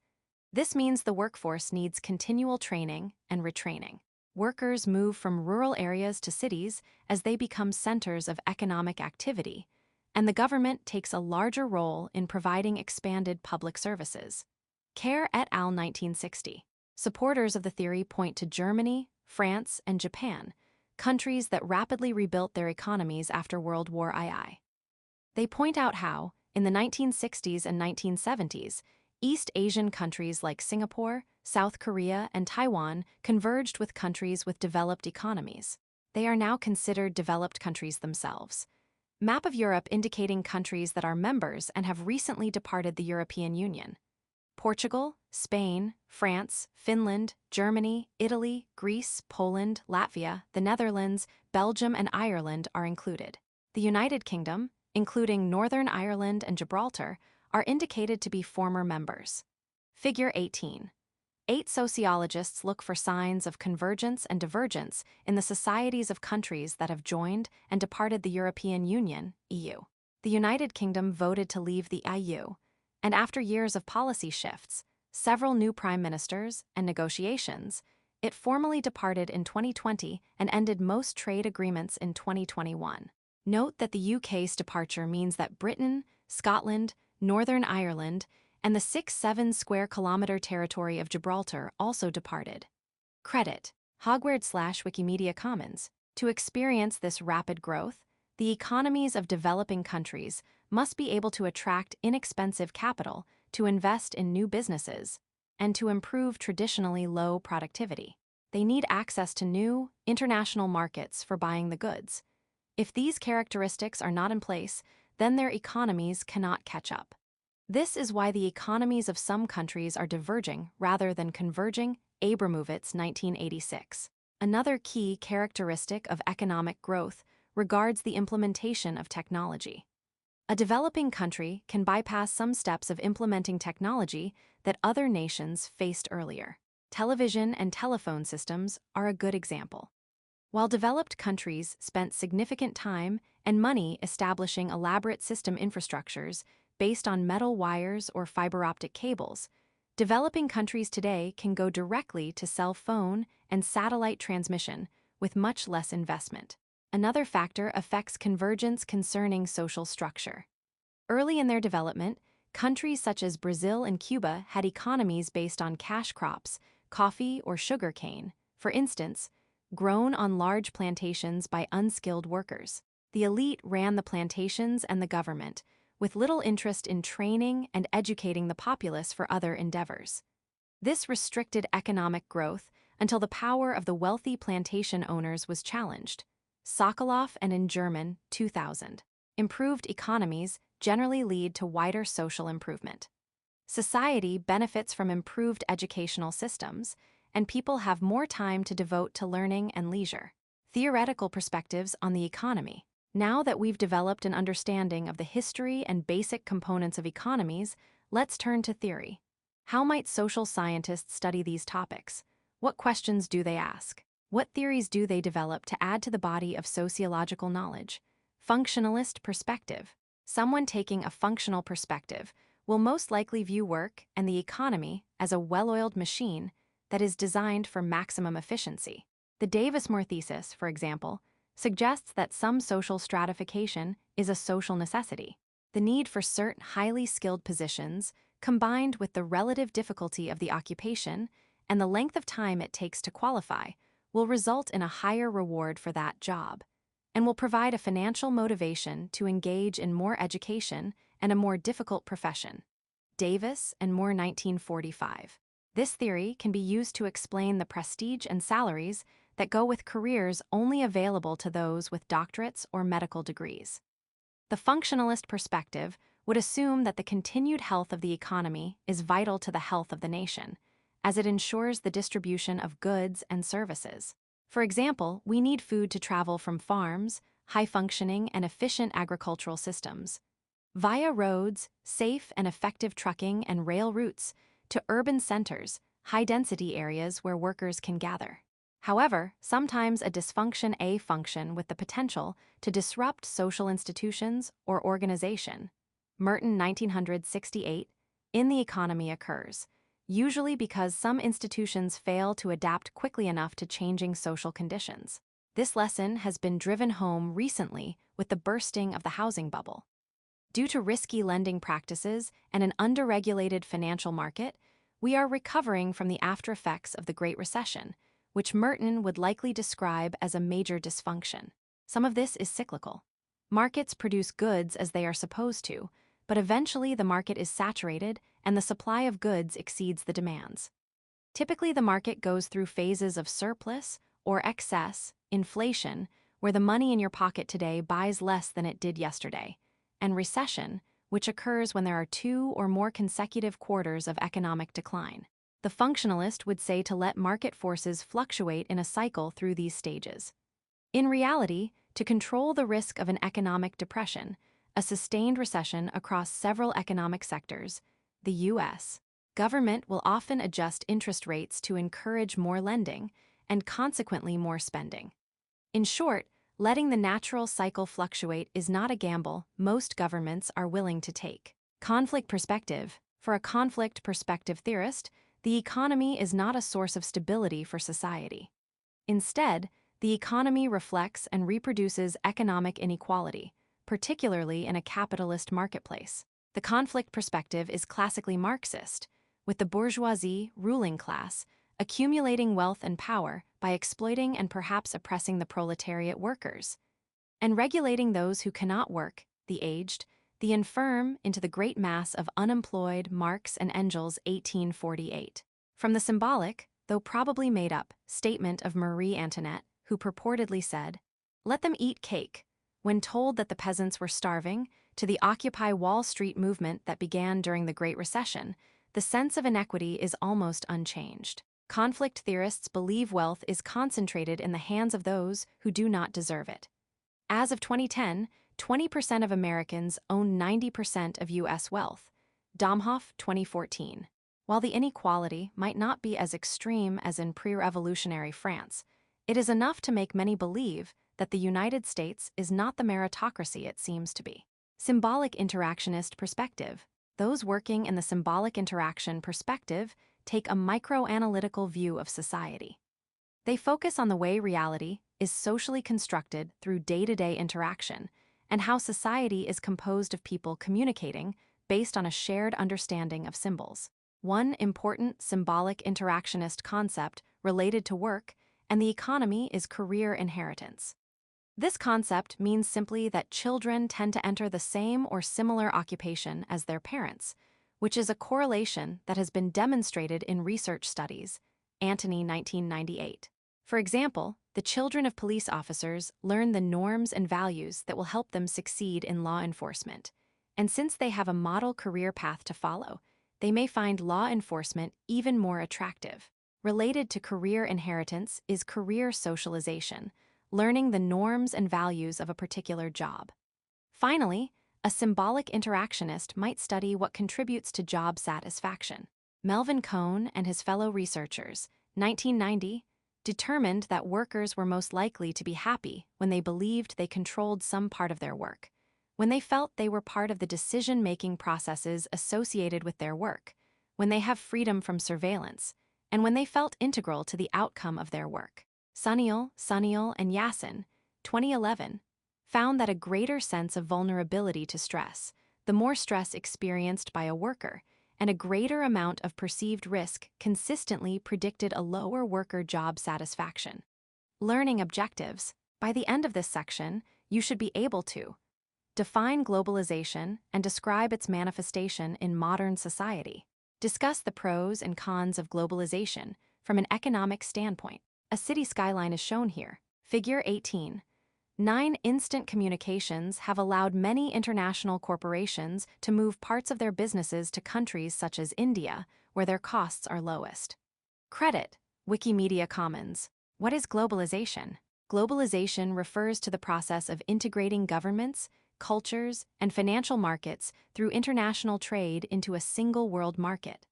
This means the workforce needs continual training and retraining. Workers move from rural areas to cities as they become centers of economic activity, and the government takes a larger role in providing expanded public services. Kerr et al. 1960. Supporters of the theory point to Germany, France, and Japan, countries that rapidly rebuilt their economies after World War II. They point out how, in the 1960s and 1970s, East Asian countries like Singapore, South Korea, and Taiwan converged with countries with developed economies. They are now considered developed countries themselves. Map of Europe indicating countries that are members and have recently departed the European Union. Portugal, Spain, France, Finland, Germany, Italy, Greece, Poland, Latvia, the Netherlands, Belgium, and Ireland are included. The United Kingdom, including Northern Ireland and Gibraltar, are indicated to be former members. Figure 18. 8 sociologists look for signs of convergence and divergence in the societies of countries that have joined and departed the European Union, EU. The United Kingdom voted to leave the EU, and after years of policy shifts, several new prime ministers, and negotiations, it formally departed in 2020 and ended most trade agreements in 2021. Note that the UK's departure means that Britain, Scotland, Northern Ireland, and the 6-7 square kilometer territory of Gibraltar also departed. Credit: Hogwarts/Wikimedia Commons. To experience this rapid growth, the economies of developing countries must be able to attract inexpensive capital to invest in new businesses and to improve traditionally low productivity. They need access to new, international markets for buying the goods. If these characteristics are not in place, then their economies cannot catch up. This is why the economies of some countries are diverging rather than converging. Abramovitz, 1986. Another key characteristic of economic growth regards the implementation of technology. A developing country can bypass some steps of implementing technology that other nations faced earlier. Television and telephone systems are a good example. While developed countries spent significant time and money establishing elaborate system infrastructures based on metal wires or fiber optic cables, developing countries today can go directly to cell phone and satellite transmission with much less investment. Another factor affects convergence concerning social structure. Early in their development, countries such as Brazil and Cuba had economies based on cash crops, coffee or sugar cane, for instance, grown on large plantations by unskilled workers. The elite ran the plantations and the government, with little interest in training and educating the populace for other endeavors. This restricted economic growth until the power of the wealthy plantation owners was challenged. Sokoloff and in German, 2000. Improved economies generally lead to wider social improvement. Society benefits from improved educational systems, and people have more time to devote to learning and leisure. Theoretical perspectives on the economy. Now that we've developed an understanding of the history and basic components of economies, let's turn to theory. How might social scientists study these topics? What questions do they ask? What theories do they develop to add to the body of sociological knowledge? Functionalist perspective. Someone taking a functional perspective will most likely view work and the economy as a well-oiled machine that is designed for maximum efficiency. The Davis-Moore thesis, for example, suggests that some social stratification is a social necessity. The need for certain highly skilled positions, combined with the relative difficulty of the occupation and the length of time it takes to qualify, will result in a higher reward for that job, and will provide a financial motivation to engage in more education and a more difficult profession. Davis and Moore, 1945. This theory can be used to explain the prestige and salaries that go with careers only available to those with doctorates or medical degrees. The functionalist perspective would assume that the continued health of the economy is vital to the health of the nation, as it ensures the distribution of goods and services. For example, we need food to travel from farms, high-functioning and efficient agricultural systems, via roads, safe and effective trucking and rail routes, to urban centers, high-density areas where workers can gather. However, sometimes a dysfunction A function with the potential to disrupt social institutions or organization, Merton, 1968, in the economy occurs, usually because some institutions fail to adapt quickly enough to changing social conditions. This lesson has been driven home recently with the bursting of the housing bubble. Due to risky lending practices and an underregulated financial market, we are recovering from the aftereffects of the Great Recession, which Merton would likely describe as a major dysfunction. Some of this is cyclical. Markets produce goods as they are supposed to, but eventually the market is saturated and the supply of goods exceeds the demands. Typically, the market goes through phases of surplus or excess, inflation, where the money in your pocket today buys less than it did yesterday, and recession, which occurs when there are 2 or more consecutive quarters of economic decline. The functionalist would say to let market forces fluctuate in a cycle through these stages. In reality, to control the risk of an economic depression, a sustained recession across several economic sectors, the U.S. government will often adjust interest rates to encourage more lending and consequently more spending. In short, letting the natural cycle fluctuate is not a gamble most governments are willing to take. Conflict perspective. For a conflict perspective theorist, the economy is not a source of stability for society. Instead, the economy reflects and reproduces economic inequality, particularly in a capitalist marketplace. The conflict perspective is classically Marxist, with the bourgeoisie, ruling class, accumulating wealth and power by exploiting and perhaps oppressing the proletariat workers, and regulating those who cannot work, the aged, the infirm, into the great mass of unemployed. Marx and Engels, 1848. From the symbolic, though probably made up, statement of Marie Antoinette, who purportedly said, "Let them eat cake," when told that the peasants were starving, to the Occupy Wall Street movement that began during the Great Recession, the sense of inequity is almost unchanged. Conflict theorists believe wealth is concentrated in the hands of those who do not deserve it. As of 2010, 20% of Americans own 90% of U.S. wealth. Domhoff, 2014. While the inequality might not be as extreme as in pre-revolutionary France, it is enough to make many believe that the United States is not the meritocracy it seems to be. Symbolic interactionist perspective. Those working in the symbolic interaction perspective take a microanalytical view of society. They focus on the way reality is socially constructed through day-to-day interaction and how society is composed of people communicating based on a shared understanding of symbols. One important symbolic interactionist concept related to work and the economy is career inheritance. This concept means simply that children tend to enter the same or similar occupation as their parents, which is a correlation that has been demonstrated in research studies. Antony, 1998. For example, the children of police officers learn the norms and values that will help them succeed in law enforcement. And since they have a model career path to follow, they may find law enforcement even more attractive. Related to career inheritance is career socialization, learning the norms and values of a particular job. Finally, a symbolic interactionist might study what contributes to job satisfaction. Melvin Cohn and his fellow researchers, 1990, determined that workers were most likely to be happy when they believed they controlled some part of their work, when they felt they were part of the decision-making processes associated with their work, when they have freedom from surveillance, and when they felt integral to the outcome of their work. Sunil, and Yasin, 2011, found that a greater sense of vulnerability to stress, the more stress experienced by a worker, and a greater amount of perceived risk consistently predicted a lower worker job satisfaction. Learning objectives. By the end of this section, you should be able to define globalization and describe its manifestation in modern society. Discuss the pros and cons of globalization from an economic standpoint. A city skyline is shown here. Figure 18. 9 instant communications have allowed many international corporations to move parts of their businesses to countries such as India, where their costs are lowest. Credit. Wikimedia Commons. What is globalization? Globalization refers to the process of integrating governments, cultures, and financial markets through international trade into a single world market.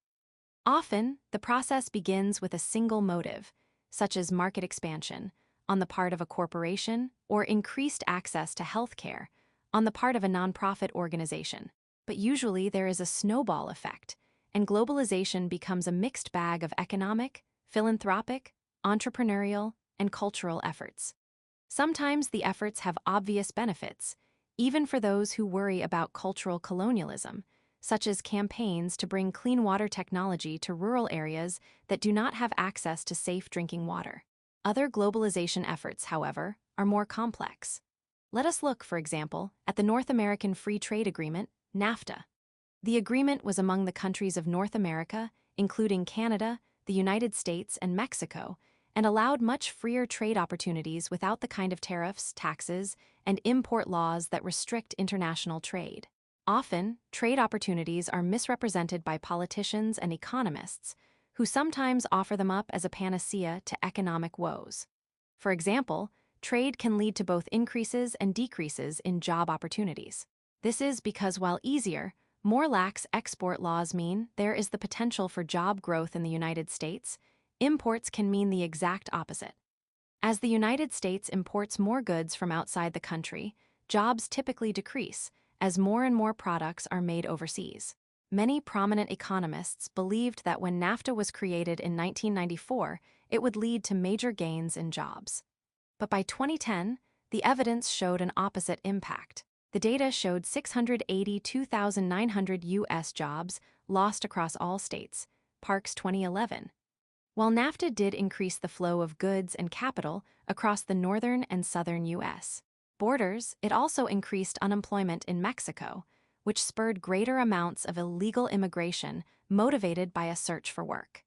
Often, the process begins with a single motive, such as market expansion, on the part of a corporation, or increased access to health care, on the part of a nonprofit organization. But usually there is a snowball effect, and globalization becomes a mixed bag of economic, philanthropic, entrepreneurial, and cultural efforts. Sometimes the efforts have obvious benefits, even for those who worry about cultural colonialism, such as campaigns to bring clean water technology to rural areas that do not have access to safe drinking water. Other globalization efforts, however, are more complex. Let us look, for example, at the North American Free Trade Agreement, NAFTA. The agreement was among the countries of North America, including Canada, the United States, and Mexico, and allowed much freer trade opportunities without the kind of tariffs, taxes, and import laws that restrict international trade. Often, trade opportunities are misrepresented by politicians and economists, who sometimes offer them up as a panacea to economic woes. For example, trade can lead to both increases and decreases in job opportunities. This is because while easier, more lax export laws mean there is the potential for job growth in the United States, imports can mean the exact opposite. As the United States imports more goods from outside the country, jobs typically decrease as more and more products are made overseas. Many prominent economists believed that when NAFTA was created in 1994, it would lead to major gains in jobs. But by 2010, the evidence showed an opposite impact. The data showed 682,900 U.S. jobs lost across all states, Parks 2011. While NAFTA did increase the flow of goods and capital across the northern and southern U.S. borders, it also increased unemployment in Mexico, which spurred greater amounts of illegal immigration motivated by a search for work.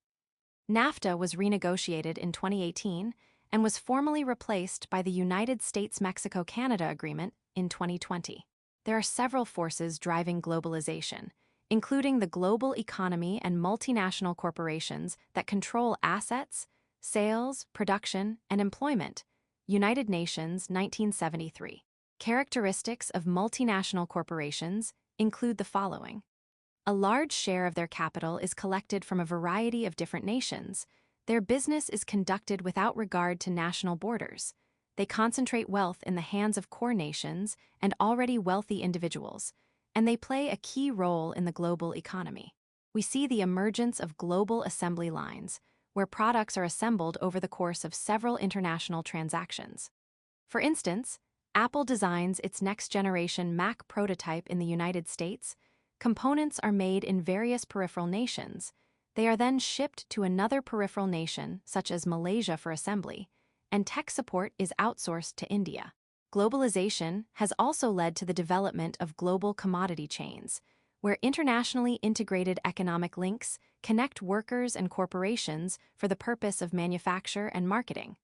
NAFTA was renegotiated in 2018 and was formally replaced by the United States-Mexico-Canada Agreement in 2020. There are several forces driving globalization, including the global economy and multinational corporations that control assets, sales, production, and employment. United Nations, 1973. Characteristics of multinational corporations include the following. A large share of their capital is collected from a variety of different nations. Their business is conducted without regard to national borders. They concentrate wealth in the hands of core nations and already wealthy individuals, and they play a key role in the global economy. We see the emergence of global assembly lines, where products are assembled over the course of several international transactions. For instance, Apple designs its next-generation Mac prototype in the United States. Components are made in various peripheral nations. They are then shipped to another peripheral nation, such as Malaysia, for assembly, and tech support is outsourced to India. Globalization has also led to the development of global commodity chains, where internationally integrated economic links connect workers and corporations for the purpose of manufacture and marketing.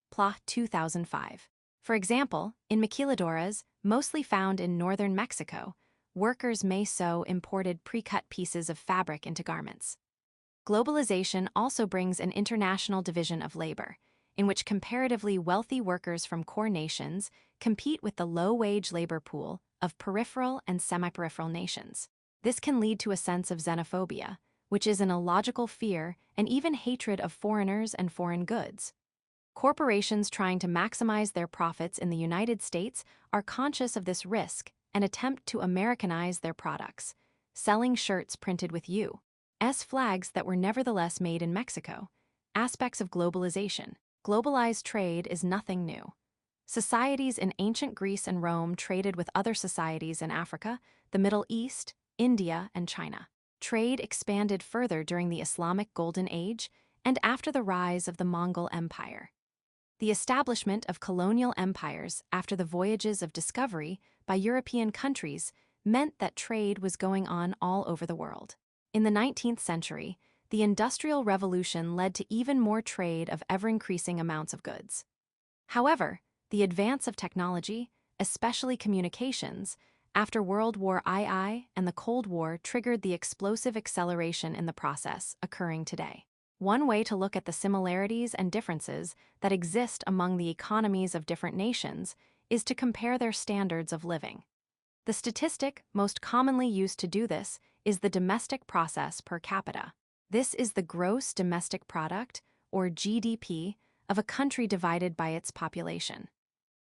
PLA 2005. For example, in maquiladoras, mostly found in northern Mexico, workers may sew imported pre-cut pieces of fabric into garments. Globalization also brings an international division of labor, in which comparatively wealthy workers from core nations compete with the low-wage labor pool of peripheral and semi-peripheral nations. This can lead to a sense of xenophobia, which is an illogical fear and even hatred of foreigners and foreign goods. Corporations trying to maximize their profits in the United States are conscious of this risk and attempt to Americanize their products, selling shirts printed with U.S. flags that were nevertheless made in Mexico. Aspects of globalization. Globalized trade is nothing new. Societies in ancient Greece and Rome traded with other societies in Africa, the Middle East, India, and China. Trade expanded further during the Islamic Golden Age and after the rise of the Mongol Empire. The establishment of colonial empires after the voyages of discovery by European countries meant that trade was going on all over the world. In the 19th century, the Industrial Revolution led to even more trade of ever-increasing amounts of goods. However, the advance of technology, especially communications, after World War II and the Cold War triggered the explosive acceleration in the process occurring today. One way to look at the similarities and differences that exist among the economies of different nations is to compare their standards of living. The statistic most commonly used to do this is the domestic process per capita. This is the gross domestic product, or GDP, of a country divided by its population.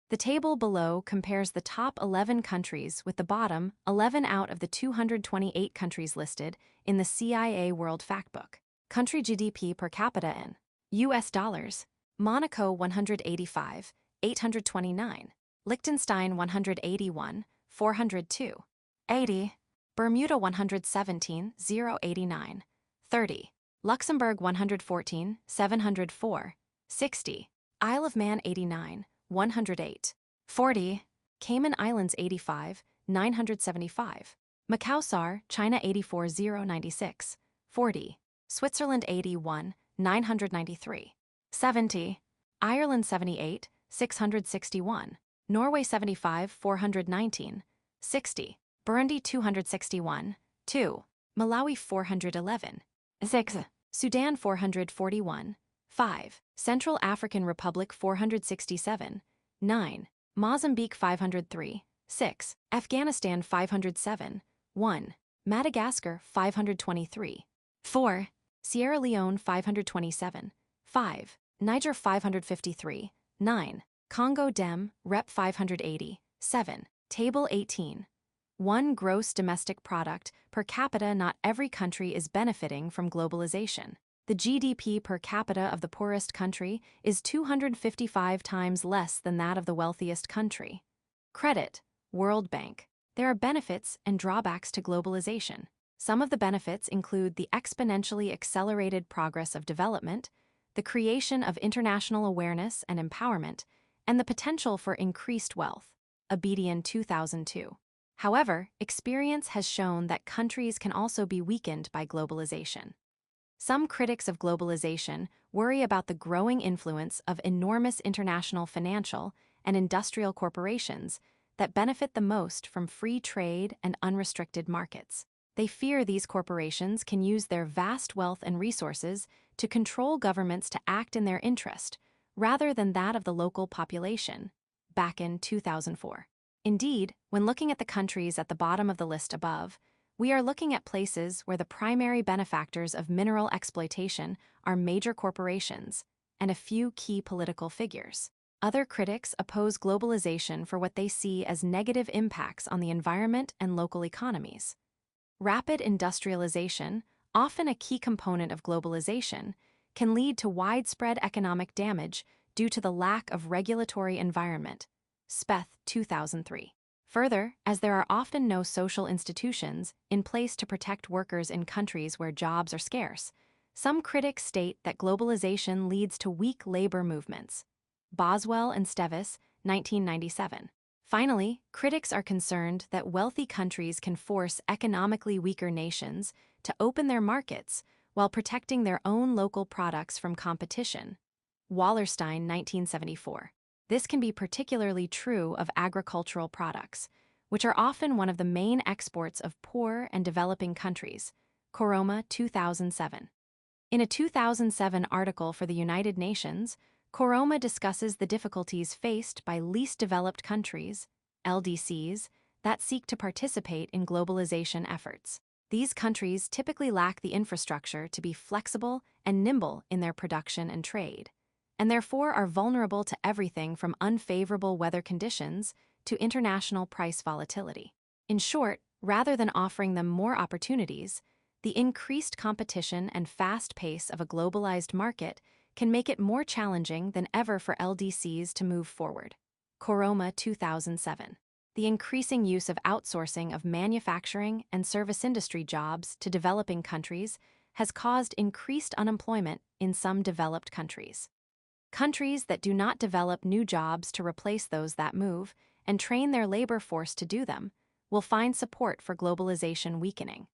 The table below compares the top 11 countries with the bottom 11 out of the 228 countries listed in the CIA World Factbook. Country GDP per capita in US dollars: Monaco 185, 829, Liechtenstein 181, 402, 80, Bermuda 117, 089, 30, Luxembourg 114, 704, 60, Isle of Man 89, 108, 40, Cayman Islands 85, 975, Macau SAR, China 84, 096, 40, Switzerland 81, 993, 70, Ireland 78, 661, Norway 75, 419, 60, Burundi 261, 2. Malawi 411, 6. Sudan 441, 5. Central African Republic 467, 9. Mozambique 503, 6. Afghanistan 507, 1. Madagascar 523, 4. Sierra Leone 527, 5. Niger 553, 9. Congo Dem, Rep 580, 7. Table 18. 1. Gross domestic product per capita. Not every country is benefiting from globalization. The GDP per capita of the poorest country is 255 times less than that of the wealthiest country. Credit, World Bank. There are benefits and drawbacks to globalization. Some of the benefits include the exponentially accelerated progress of development, the creation of international awareness and empowerment, and the potential for increased wealth. Abedian 2002. However, experience has shown that countries can also be weakened by globalization. Some critics of globalization worry about the growing influence of enormous international financial and industrial corporations that benefit the most from free trade and unrestricted markets. They fear these corporations can use their vast wealth and resources to control governments to act in their interest, rather than that of the local population. Back in 2004. Indeed, when looking at the countries at the bottom of the list above, we are looking at places where the primary benefactors of mineral exploitation are major corporations and a few key political figures. Other critics oppose globalization for what they see as negative impacts on the environment and local economies. Rapid industrialization, often a key component of globalization, can lead to widespread economic damage due to the lack of regulatory environment. Speth 2003. Further, as there are often no social institutions in place to protect workers in countries where jobs are scarce, some critics state that globalization leads to weak labor movements. Boswell and Stevis, 1997. Finally, critics are concerned that wealthy countries can force economically weaker nations to open their markets while protecting their own local products from competition. Wallerstein, 1974. This can be particularly true of agricultural products, which are often one of the main exports of poor and developing countries. Koroma, 2007. In a 2007 article for the United Nations, Koroma discusses the difficulties faced by least developed countries, LDCs, that seek to participate in globalization efforts. These countries typically lack the infrastructure to be flexible and nimble in their production and trade, and therefore are vulnerable to everything from unfavorable weather conditions to international price volatility. In short, rather than offering them more opportunities, the increased competition and fast pace of a globalized market can make it more challenging than ever for LDCs to move forward. Koroma 2007. The increasing use of outsourcing of manufacturing and service industry jobs to developing countries has caused increased unemployment in some developed countries. Countries that do not develop new jobs to replace those that move and train their labor force to do them will find support for globalization weakening.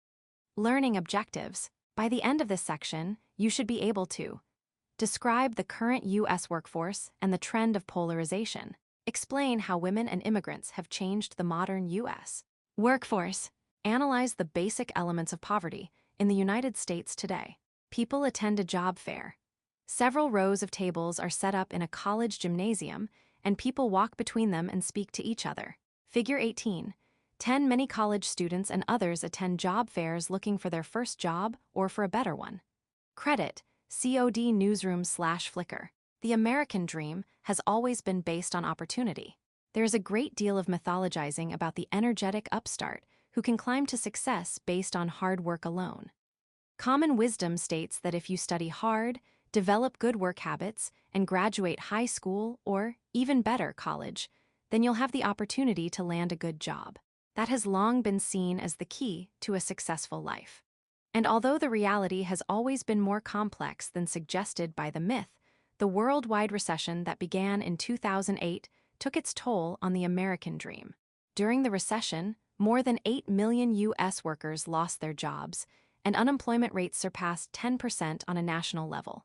Learning objectives. By the end of this section, you should be able to describe the current U.S. workforce and the trend of polarization. Explain how women and immigrants have changed the modern U.S. workforce. Analyze the basic elements of poverty in the United States today. People attend a job fair. Several rows of tables are set up in a college gymnasium, and people walk between them and speak to each other. Figure 18. Many college students and others attend job fairs looking for their first job or for a better one. Credit, COD Newsroom/Flickr. The American dream has always been based on opportunity. There is a great deal of mythologizing about the energetic upstart who can climb to success based on hard work alone. Common wisdom states that if you study hard, develop good work habits, and graduate high school or, even better, college, then you'll have the opportunity to land a good job. That has long been seen as the key to a successful life. And although the reality has always been more complex than suggested by the myth, the worldwide recession that began in 2008 took its toll on the American dream. During the recession, more than 8 million U.S. workers lost their jobs, and unemployment rates surpassed 10% on a national level.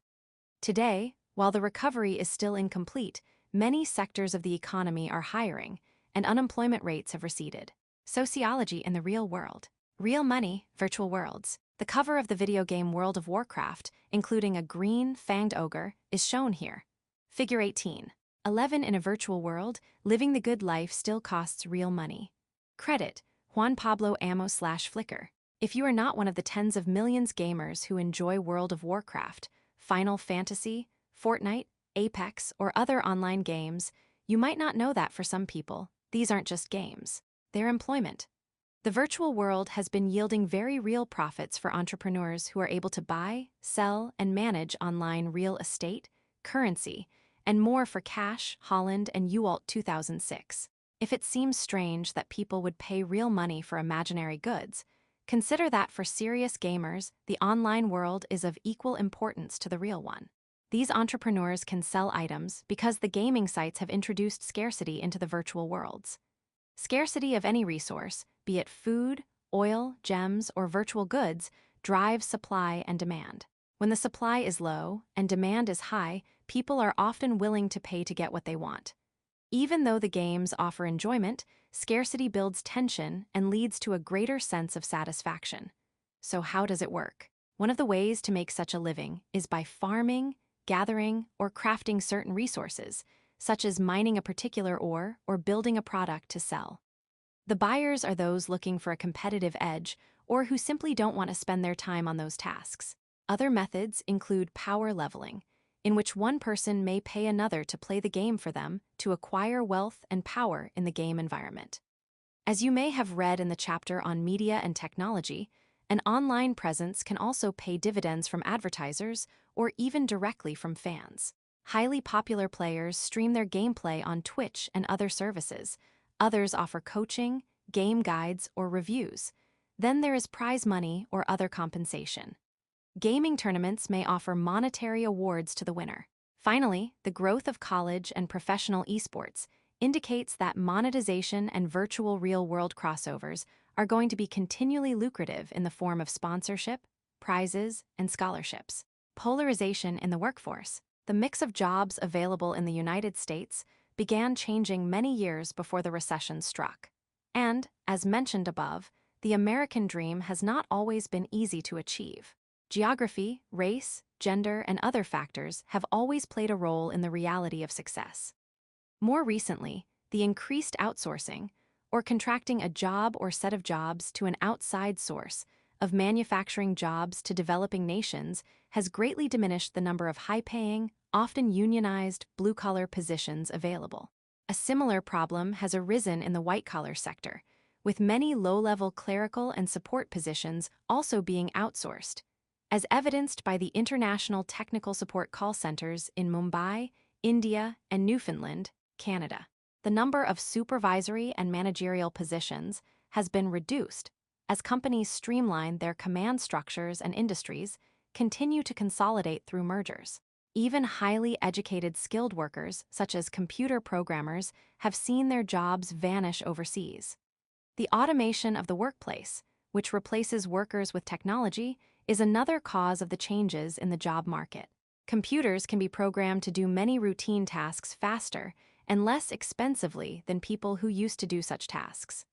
Today, while the recovery is still incomplete, many sectors of the economy are hiring, and unemployment rates have receded. Sociology in the real world. Real money, virtual worlds. The cover of the video game World of Warcraft, including a green, fanged ogre, is shown here. Figure 18. 11 in a virtual world, living the good life still costs real money. Credit, Juan Pablo Amo/Flickr. If you are not one of the tens of millions gamers who enjoy World of Warcraft, Final Fantasy, Fortnite, Apex, or other online games, you might not know that for some people, these aren't just games. They're employment. The virtual world has been yielding very real profits for entrepreneurs who are able to buy, sell, and manage online real estate, currency, and more for Cash, Holland, and UAlt 2006. If it seems strange that people would pay real money for imaginary goods, consider that for serious gamers, the online world is of equal importance to the real one. These entrepreneurs can sell items because the gaming sites have introduced scarcity into the virtual worlds. Scarcity of any resource, be it food, oil, gems, or virtual goods, drives supply and demand. When the supply is low and demand is high, people are often willing to pay to get what they want. Even though the games offer enjoyment, scarcity builds tension and leads to a greater sense of satisfaction. So how does it work? One of the ways to make such a living is by farming, gathering, or crafting certain resources, such as mining a particular ore or building a product to sell. The buyers are those looking for a competitive edge or who simply don't want to spend their time on those tasks. Other methods include power leveling, in which one person may pay another to play the game for them to acquire wealth and power in the game environment. As you may have read in the chapter on media and technology, an online presence can also pay dividends from advertisers or even directly from fans. Highly popular players stream their gameplay on Twitch and other services. Others offer coaching, game guides, or reviews. Then there is prize money or other compensation. Gaming tournaments may offer monetary awards to the winner. Finally, the growth of college and professional esports indicates that monetization and virtual real-world crossovers are going to be continually lucrative in the form of sponsorship, prizes, and scholarships. Polarization in the workforce. The mix of jobs available in the United States began changing many years before the recession struck. And, as mentioned above, the American dream has not always been easy to achieve. Geography, race, gender, and other factors have always played a role in the reality of success. More recently, the increased outsourcing, or contracting a job or set of jobs to an outside source, of manufacturing jobs to developing nations has greatly diminished the number of high-paying, often unionized, blue-collar positions available. A similar problem has arisen in the white-collar sector, with many low-level clerical and support positions also being outsourced, as evidenced by the international technical support call centers in Mumbai, India, and Newfoundland, Canada. The number of supervisory and managerial positions has been reduced as companies streamline their command structures and industries continue to consolidate through mergers. Even highly educated skilled workers, such as computer programmers, have seen their jobs vanish overseas. The automation of the workplace, which replaces workers with technology, is another cause of the changes in the job market. Computers can be programmed to do many routine tasks faster and less expensively than people who used to do such tasks.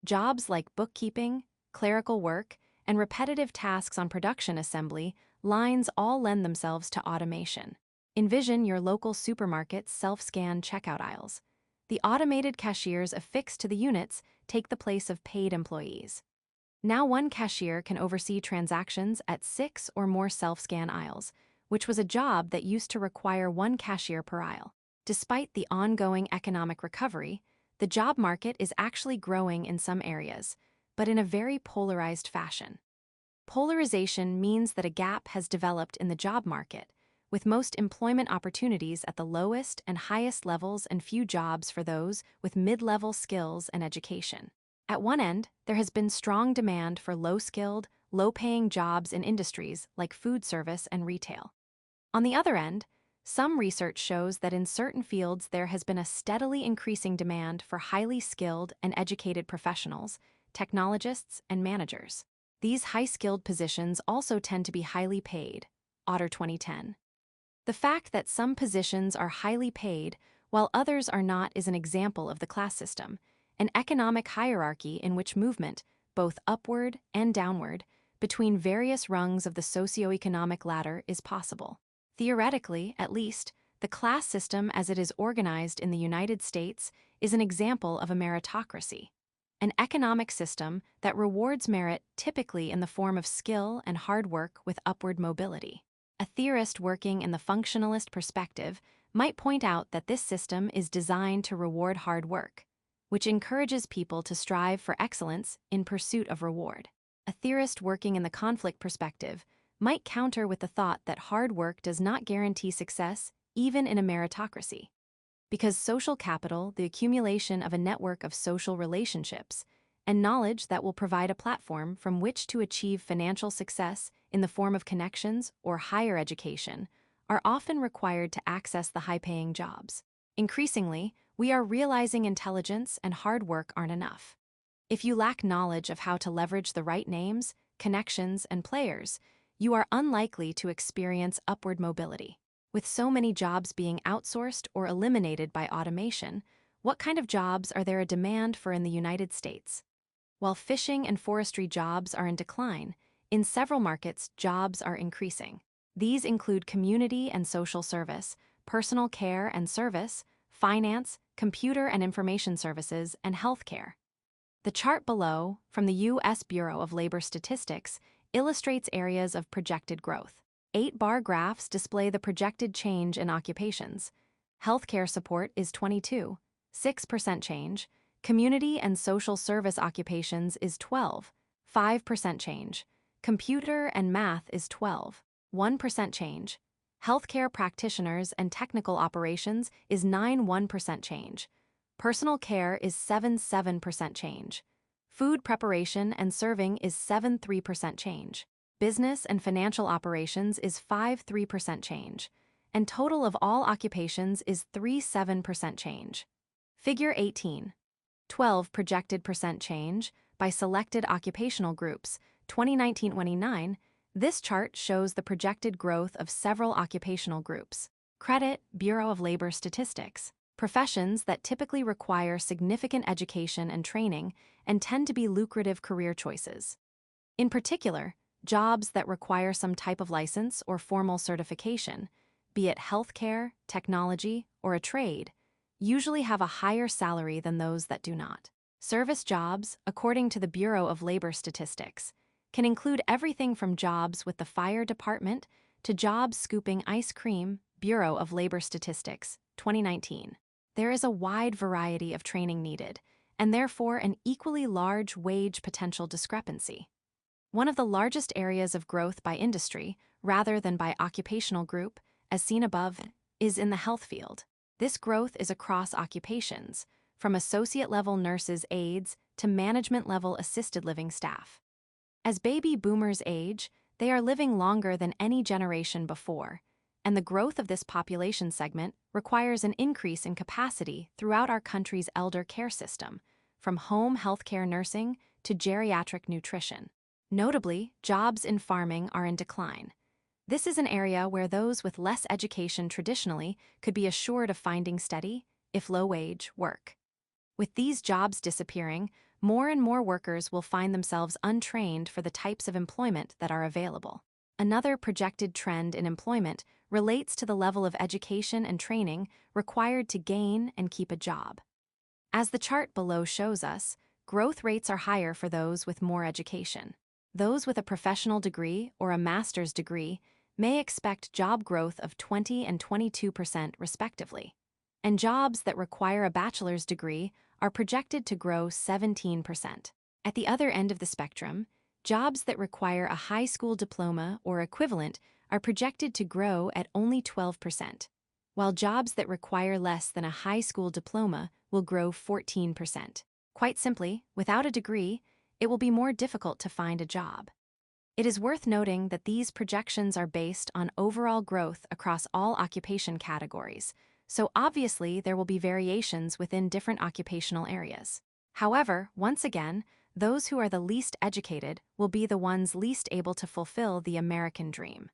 Jobs like bookkeeping, clerical work, and repetitive tasks on production assembly lines all lend themselves to automation. Envision your local supermarket's self-scan checkout aisles. The automated cashiers affixed to the units take the place of paid employees. Now one cashier can oversee transactions at 6 or more self-scan aisles, which was a job that used to require one cashier per aisle. Despite the ongoing economic recovery, the job market is actually growing in some areas, but in a very polarized fashion. Polarization means that a gap has developed in the job market, with most employment opportunities at the lowest and highest levels and few jobs for those with mid-level skills and education. At one end, there has been strong demand for low-skilled, low-paying jobs in industries like food service and retail. On the other end, some research shows that in certain fields there has been a steadily increasing demand for highly skilled and educated professionals, technologists, and managers. These high-skilled positions also tend to be highly paid. Otter 2010. The fact that some positions are highly paid while others are not is an example of the class system, an economic hierarchy in which movement, both upward and downward, between various rungs of the socioeconomic ladder is possible. Theoretically, at least, the class system as it is organized in the United States is an example of a meritocracy, an economic system that rewards merit typically in the form of skill and hard work with upward mobility. A theorist working in the functionalist perspective might point out that this system is designed to reward hard work, which encourages people to strive for excellence in pursuit of reward. A theorist working in the conflict perspective might counter with the thought that hard work does not guarantee success even in a meritocracy. Because social capital, the accumulation of a network of social relationships, and knowledge that will provide a platform from which to achieve financial success in the form of connections or higher education, are often required to access the high-paying jobs. Increasingly, we are realizing intelligence and hard work aren't enough. If you lack knowledge of how to leverage the right names, connections, and players, you are unlikely to experience upward mobility. With so many jobs being outsourced or eliminated by automation, what kind of jobs are there a demand for in the United States? While fishing and forestry jobs are in decline, in several markets, jobs are increasing. These include community and social service, personal care and service, finance, computer and information services, and healthcare. The chart below, from the U.S. Bureau of Labor Statistics, illustrates areas of projected growth. 8-bar graphs display the projected change in occupations. Healthcare support is 22.6% change. Community and social service occupations is 12.5% change. Computer and math is 12.1% change. Healthcare practitioners and technical operations is 9.1% change. Personal care is 7.7% change. Food preparation and serving is 7.3% change. Business and financial operations is 5.3% change. And total of all occupations is 3.7% change. Figure 18. 12 projected percent change by selected occupational groups, 2019-29. This chart shows the projected growth of several occupational groups. Credit, Bureau of Labor Statistics. Professions that typically require significant education and training and tend to be lucrative career choices. In particular, jobs that require some type of license or formal certification, be it healthcare, technology, or a trade, usually have a higher salary than those that do not. Service jobs, according to the Bureau of Labor Statistics, can include everything from jobs with the fire department to jobs scooping ice cream, Bureau of Labor Statistics, 2019. There is a wide variety of training needed, and therefore an equally large wage potential discrepancy. One of the largest areas of growth by industry, rather than by occupational group, as seen above, is in the health field. This growth is across occupations, from associate-level nurses' aides to management-level assisted living staff. As baby boomers age, they are living longer than any generation before, and the growth of this population segment requires an increase in capacity throughout our country's elder care system, from home healthcare nursing to geriatric nutrition. Notably, jobs in farming are in decline. This is an area where those with less education traditionally could be assured of finding steady, if low-wage, work. With these jobs disappearing, more and more workers will find themselves untrained for the types of employment that are available. Another projected trend in employment relates to the level of education and training required to gain and keep a job. As the chart below shows us, growth rates are higher for those with more education. Those with a professional degree or a master's degree may expect job growth of 20 and 22% respectively, and jobs that require a bachelor's degree are projected to grow 17%. At the other end of the spectrum, jobs that require a high school diploma or equivalent are projected to grow at only 12%, while jobs that require less than a high school diploma will grow 14%. Quite simply, without a degree, it will be more difficult to find a job. It is worth noting that these projections are based on overall growth across all occupation categories, so obviously there will be variations within different occupational areas. However, once again, those who are the least educated will be the ones least able to fulfill the American dream.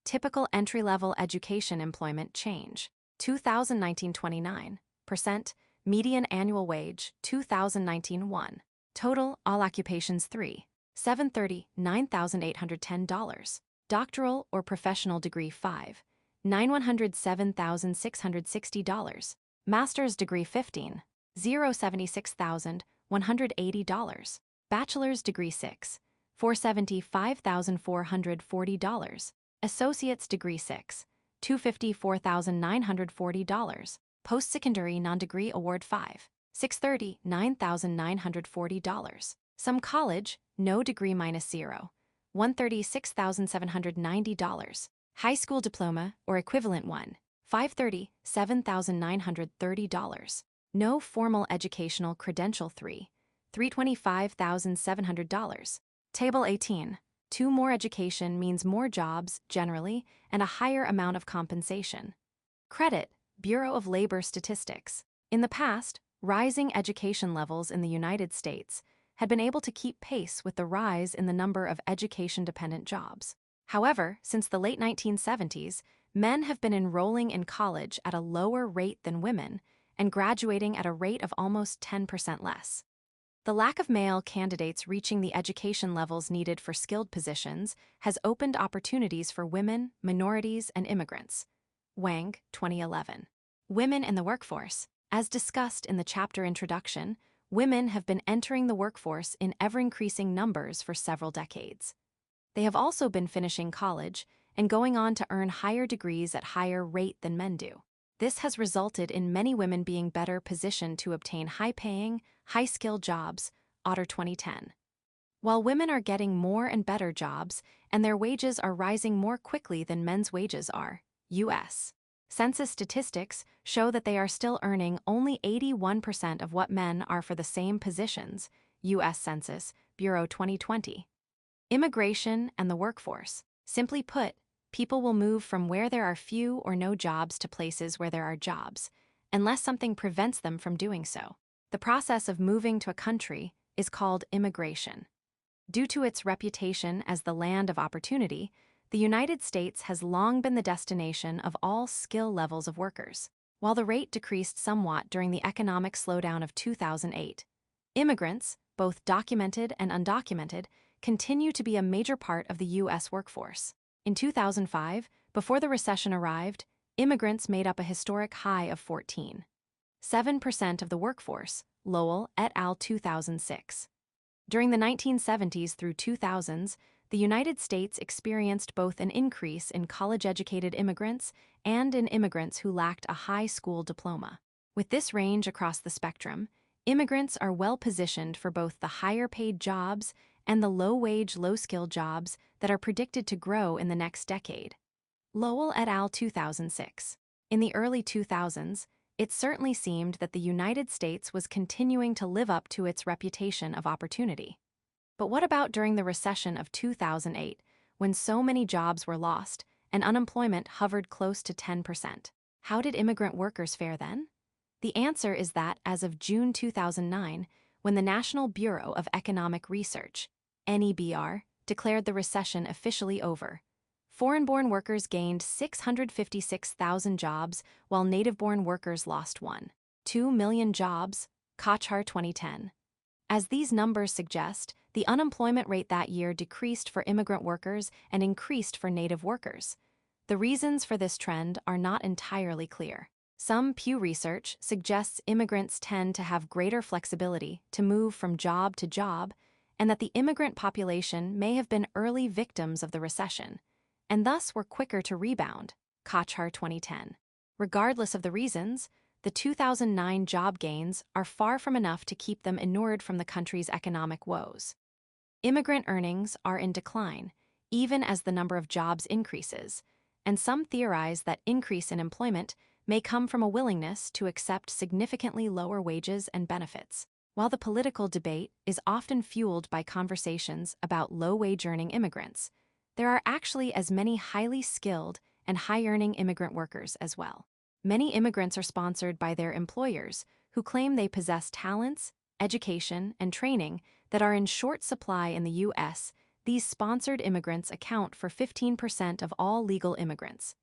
Typical entry-level education employment change, 2019-29%, Median annual wage, 2019 1. Total, all occupations 3. 730, $9,810. Doctoral or professional degree 5. $907,660. Master's degree 15. $076,180. Bachelor's degree 6. $475,440. Associate's degree 6. $254,940. Post-secondary non-degree award 5. $630, $9,940. Some college, no degree -0. $136,790. High school diploma or equivalent 1. $530, $7,930. No formal educational credential 3. $325,700. Table 18. 2 more education means more jobs, generally, and a higher amount of compensation. Credit, Bureau of Labor Statistics. In the past, rising education levels in the United States had been able to keep pace with the rise in the number of education-dependent jobs. However, since the late 1970s, men have been enrolling in college at a lower rate than women and graduating at a rate of almost 10% less. The lack of male candidates reaching the education levels needed for skilled positions has opened opportunities for women, minorities, and immigrants. Wang, 2011. Women in the workforce. As discussed in the chapter introduction, women have been entering the workforce in ever-increasing numbers for several decades. They have also been finishing college and going on to earn higher degrees at higher rate than men do. This has resulted in many women being better positioned to obtain high-paying, high-skilled jobs, Otter 2010. While women are getting more and better jobs, and their wages are rising more quickly than men's wages are, U.S. Census statistics show that they are still earning only 81% of what men are for the same positions, U.S. Census Bureau 2020. Immigration and the workforce. Simply put, people will move from where there are few or no jobs to places where there are jobs, unless something prevents them from doing so. The process of moving to a country is called immigration. Due to its reputation as the land of opportunity, the United States has long been the destination of all skill levels of workers. While the rate decreased somewhat during the economic slowdown of 2008, immigrants, both documented and undocumented, continue to be a major part of the U.S. workforce. In 2005, before the recession arrived, immigrants made up a historic high of 14.7% of the workforce, Lowell et al. 2006. During the 1970s through 2000s, the United States experienced both an increase in college-educated immigrants and in immigrants who lacked a high school diploma. With this range across the spectrum, immigrants are well positioned for both the higher-paid jobs and the low-wage, low-skilled jobs that are predicted to grow in the next decade. Lowell et al. 2006. In the early 2000s, it certainly seemed that the United States was continuing to live up to its reputation of opportunity. But what about during the recession of 2008, when so many jobs were lost and unemployment hovered close to 10%? How did immigrant workers fare then? The answer is that as of June 2009, when the National Bureau of Economic Research, NEBR, declared the recession officially over, foreign-born workers gained 656,000 jobs while native-born workers lost 1.2 million jobs, Kochhar 2010. As these numbers suggest, the unemployment rate that year decreased for immigrant workers and increased for native workers. The reasons for this trend are not entirely clear. Some Pew Research suggests immigrants tend to have greater flexibility to move from job to job, and that the immigrant population may have been early victims of the recession, and thus were quicker to rebound, Kochhar 2010. Regardless of the reasons, the 2009 job gains are far from enough to keep them inured from the country's economic woes. Immigrant earnings are in decline, even as the number of jobs increases, and some theorize that increase in employment may come from a willingness to accept significantly lower wages and benefits. While the political debate is often fueled by conversations about low-wage earning immigrants, there are actually as many highly skilled and high-earning immigrant workers as well. Many immigrants are sponsored by their employers, who claim they possess talents, education, and training that are in short supply in the U.S. These sponsored immigrants account for 15% of all legal immigrants.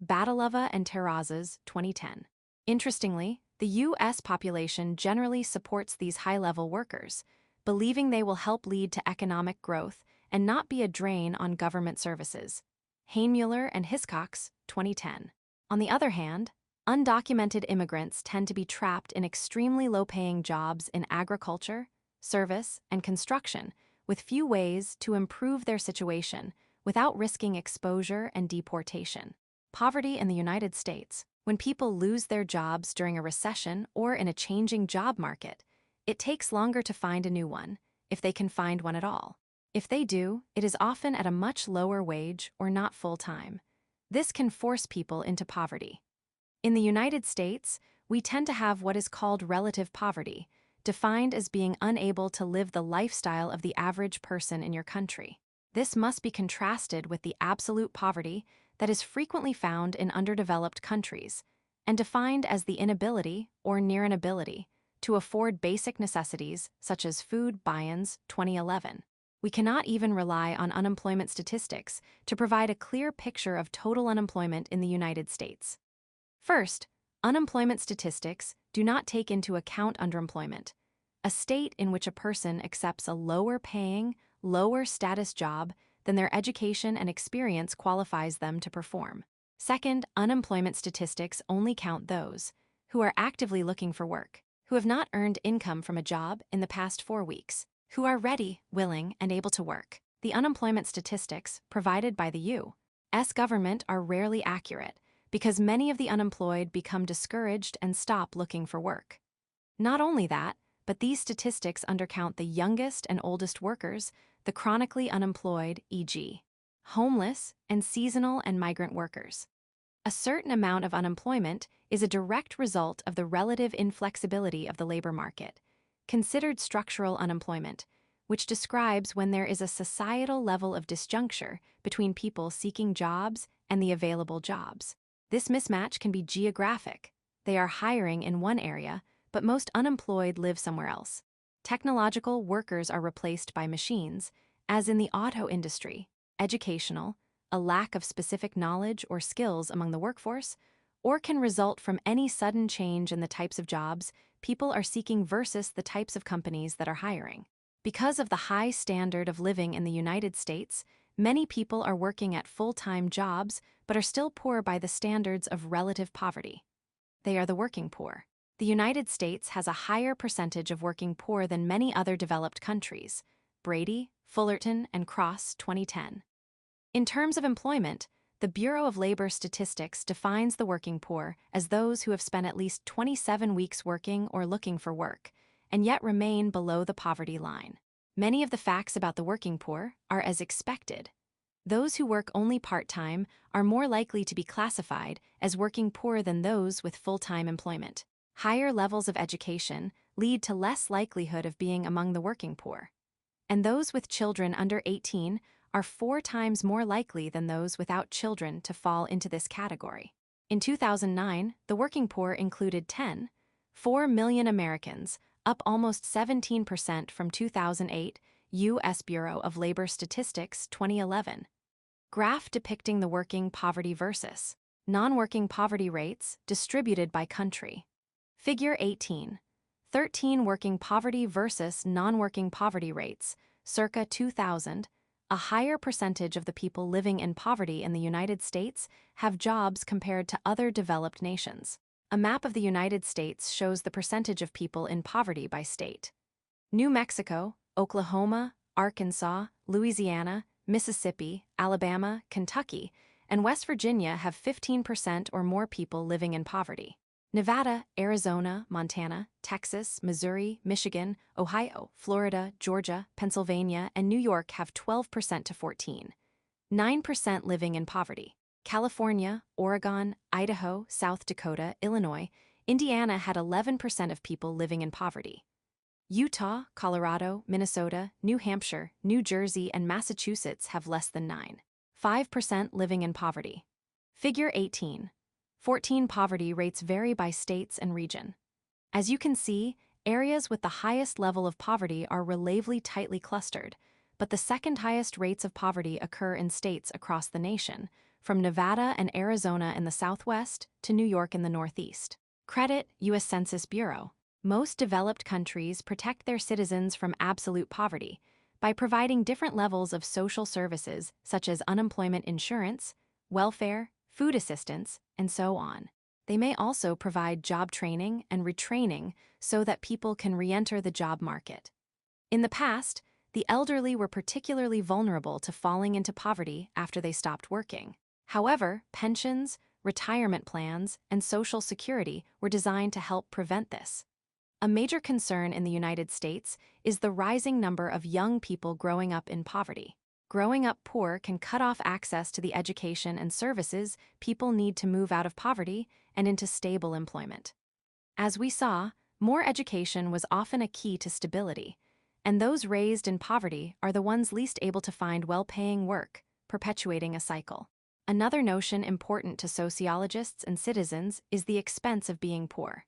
Batalova and Terrazas, 2010. Interestingly, The U.S. population generally supports these high-level workers, believing they will help lead to economic growth and not be a drain on government services. Hainmuller and Hiscox, 2010. On the other hand, undocumented immigrants tend to be trapped in extremely low-paying jobs in agriculture, service, and construction, with few ways to improve their situation without risking exposure and deportation. Poverty in the United States. When people lose their jobs during a recession or in a changing job market, it takes longer to find a new one, if they can find one at all. If they do, it is often at a much lower wage or not full-time. This can force people into poverty. In the United States, we tend to have what is called relative poverty, defined as being unable to live the lifestyle of the average person in your country. This must be contrasted with the absolute poverty that is frequently found in underdeveloped countries, and defined as the inability or near inability to afford basic necessities such as food, buy-ins, 2011. We cannot even rely on unemployment statistics to provide a clear picture of total unemployment in the United States. First, unemployment statistics do not take into account underemployment, a state in which a person accepts a lower-paying, lower-status job than their education and experience qualifies them to perform. Second, unemployment statistics only count those who are actively looking for work, who have not earned income from a job in the past 4 weeks, who are ready, willing, and able to work. The unemployment statistics provided by the U.S. government are rarely accurate because many of the unemployed become discouraged and stop looking for work. Not only that, but these statistics undercount the youngest and oldest workers, the chronically unemployed, e.g., homeless, and seasonal and migrant workers. A certain amount of unemployment is a direct result of the relative inflexibility of the labor market, considered structural unemployment, which describes when there is a societal level of disjuncture between people seeking jobs and the available jobs. This mismatch can be geographic. They are hiring in one area, but most unemployed live somewhere else. Technological workers are replaced by machines, as in the auto industry, educational, a lack of specific knowledge or skills among the workforce, or can result from any sudden change in the types of jobs people are seeking versus the types of companies that are hiring. Because of the high standard of living in the United States, many people are working at full-time jobs but are still poor by the standards of relative poverty. They are the working poor. The United States has a higher percentage of working poor than many other developed countries. Brady, Fullerton, and Cross, 2010. In terms of employment, the Bureau of Labor Statistics defines the working poor as those who have spent at least 27 weeks working or looking for work, and yet remain below the poverty line. Many of the facts about the working poor are as expected. Those who work only part-time are more likely to be classified as working poor than those with full-time employment. Higher levels of education lead to less likelihood of being among the working poor, and those with children under 18 are 4 times more likely than those without children to fall into this category. In 2009, the working poor included 10.4 million Americans, up almost 17% from 2008, U.S. Bureau of Labor Statistics, 2011. Graph depicting the working poverty versus non-working poverty rates distributed by country. Figure 18. 13 working poverty versus non-working poverty rates, circa 2000. A higher percentage of the people living in poverty in the United States have jobs compared to other developed nations. A map of the United States shows the percentage of people in poverty by state. New Mexico, Oklahoma, Arkansas, Louisiana, Mississippi, Alabama, Kentucky, and West Virginia have 15% or more people living in poverty. Nevada, Arizona, Montana, Texas, Missouri, Michigan, Ohio, Florida, Georgia, Pennsylvania, and New York have 12% to 14.9% living in poverty. California, Oregon, Idaho, South Dakota, Illinois, Indiana had 11% of people living in poverty. Utah, Colorado, Minnesota, New Hampshire, New Jersey, and Massachusetts have less than 9.5% living in poverty. Figure 18. 14 poverty rates vary by states and region. As you can see, areas with the highest level of poverty are relatively tightly clustered, but the second highest rates of poverty occur in states across the nation, from Nevada and Arizona in the southwest to New York in the northeast. Credit, U.S. Census Bureau. Most developed countries protect their citizens from absolute poverty by providing different levels of social services such as unemployment insurance, welfare, food assistance, and so on. They may also provide job training and retraining so that people can re-enter the job market. In the past, the elderly were particularly vulnerable to falling into poverty after they stopped working. However, pensions, retirement plans, and Social Security were designed to help prevent this. A major concern in the United States is the rising number of young people growing up in poverty. Growing up poor can cut off access to the education and services people need to move out of poverty and into stable employment. As we saw, more education was often a key to stability, and those raised in poverty are the ones least able to find well-paying work, perpetuating a cycle. Another notion important to sociologists and citizens is the expense of being poor.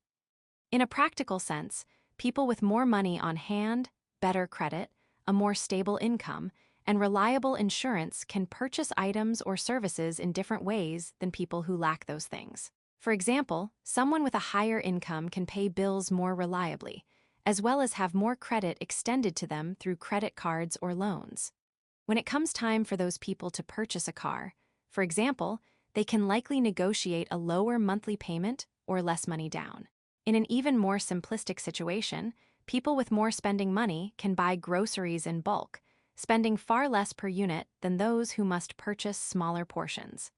In a practical sense, people with more money on hand, better credit, a more stable income, and reliable insurance can purchase items or services in different ways than people who lack those things. For example, someone with a higher income can pay bills more reliably, as well as have more credit extended to them through credit cards or loans. When it comes time for those people to purchase a car, for example, they can likely negotiate a lower monthly payment or less money down. In an even more simplistic situation, people with more spending money can buy groceries in bulk, spending far less per unit than those who must purchase smaller portions.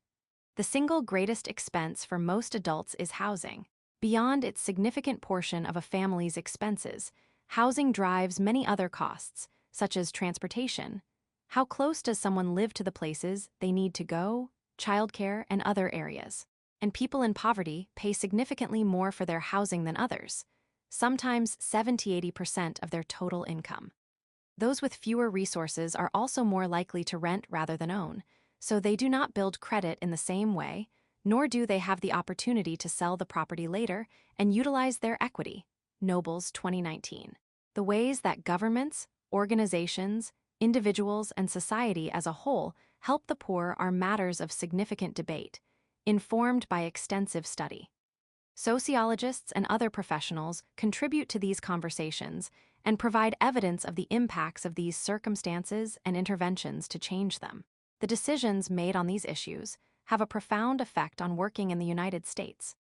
The single greatest expense for most adults is housing. Beyond its significant portion of a family's expenses, housing drives many other costs, such as transportation. How close does someone live to the places they need to go, childcare, and other areas? And people in poverty pay significantly more for their housing than others, sometimes 70–80% of their total income. Those with fewer resources are also more likely to rent rather than own, so they do not build credit in the same way, nor do they have the opportunity to sell the property later and utilize their equity. Nobles 2019. The ways that governments, organizations, individuals, and society as a whole help the poor are matters of significant debate, informed by extensive study. Sociologists and other professionals contribute to these conversations and provide evidence of the impacts of these circumstances and interventions to change them. The decisions made on these issues have a profound effect on working in the United States.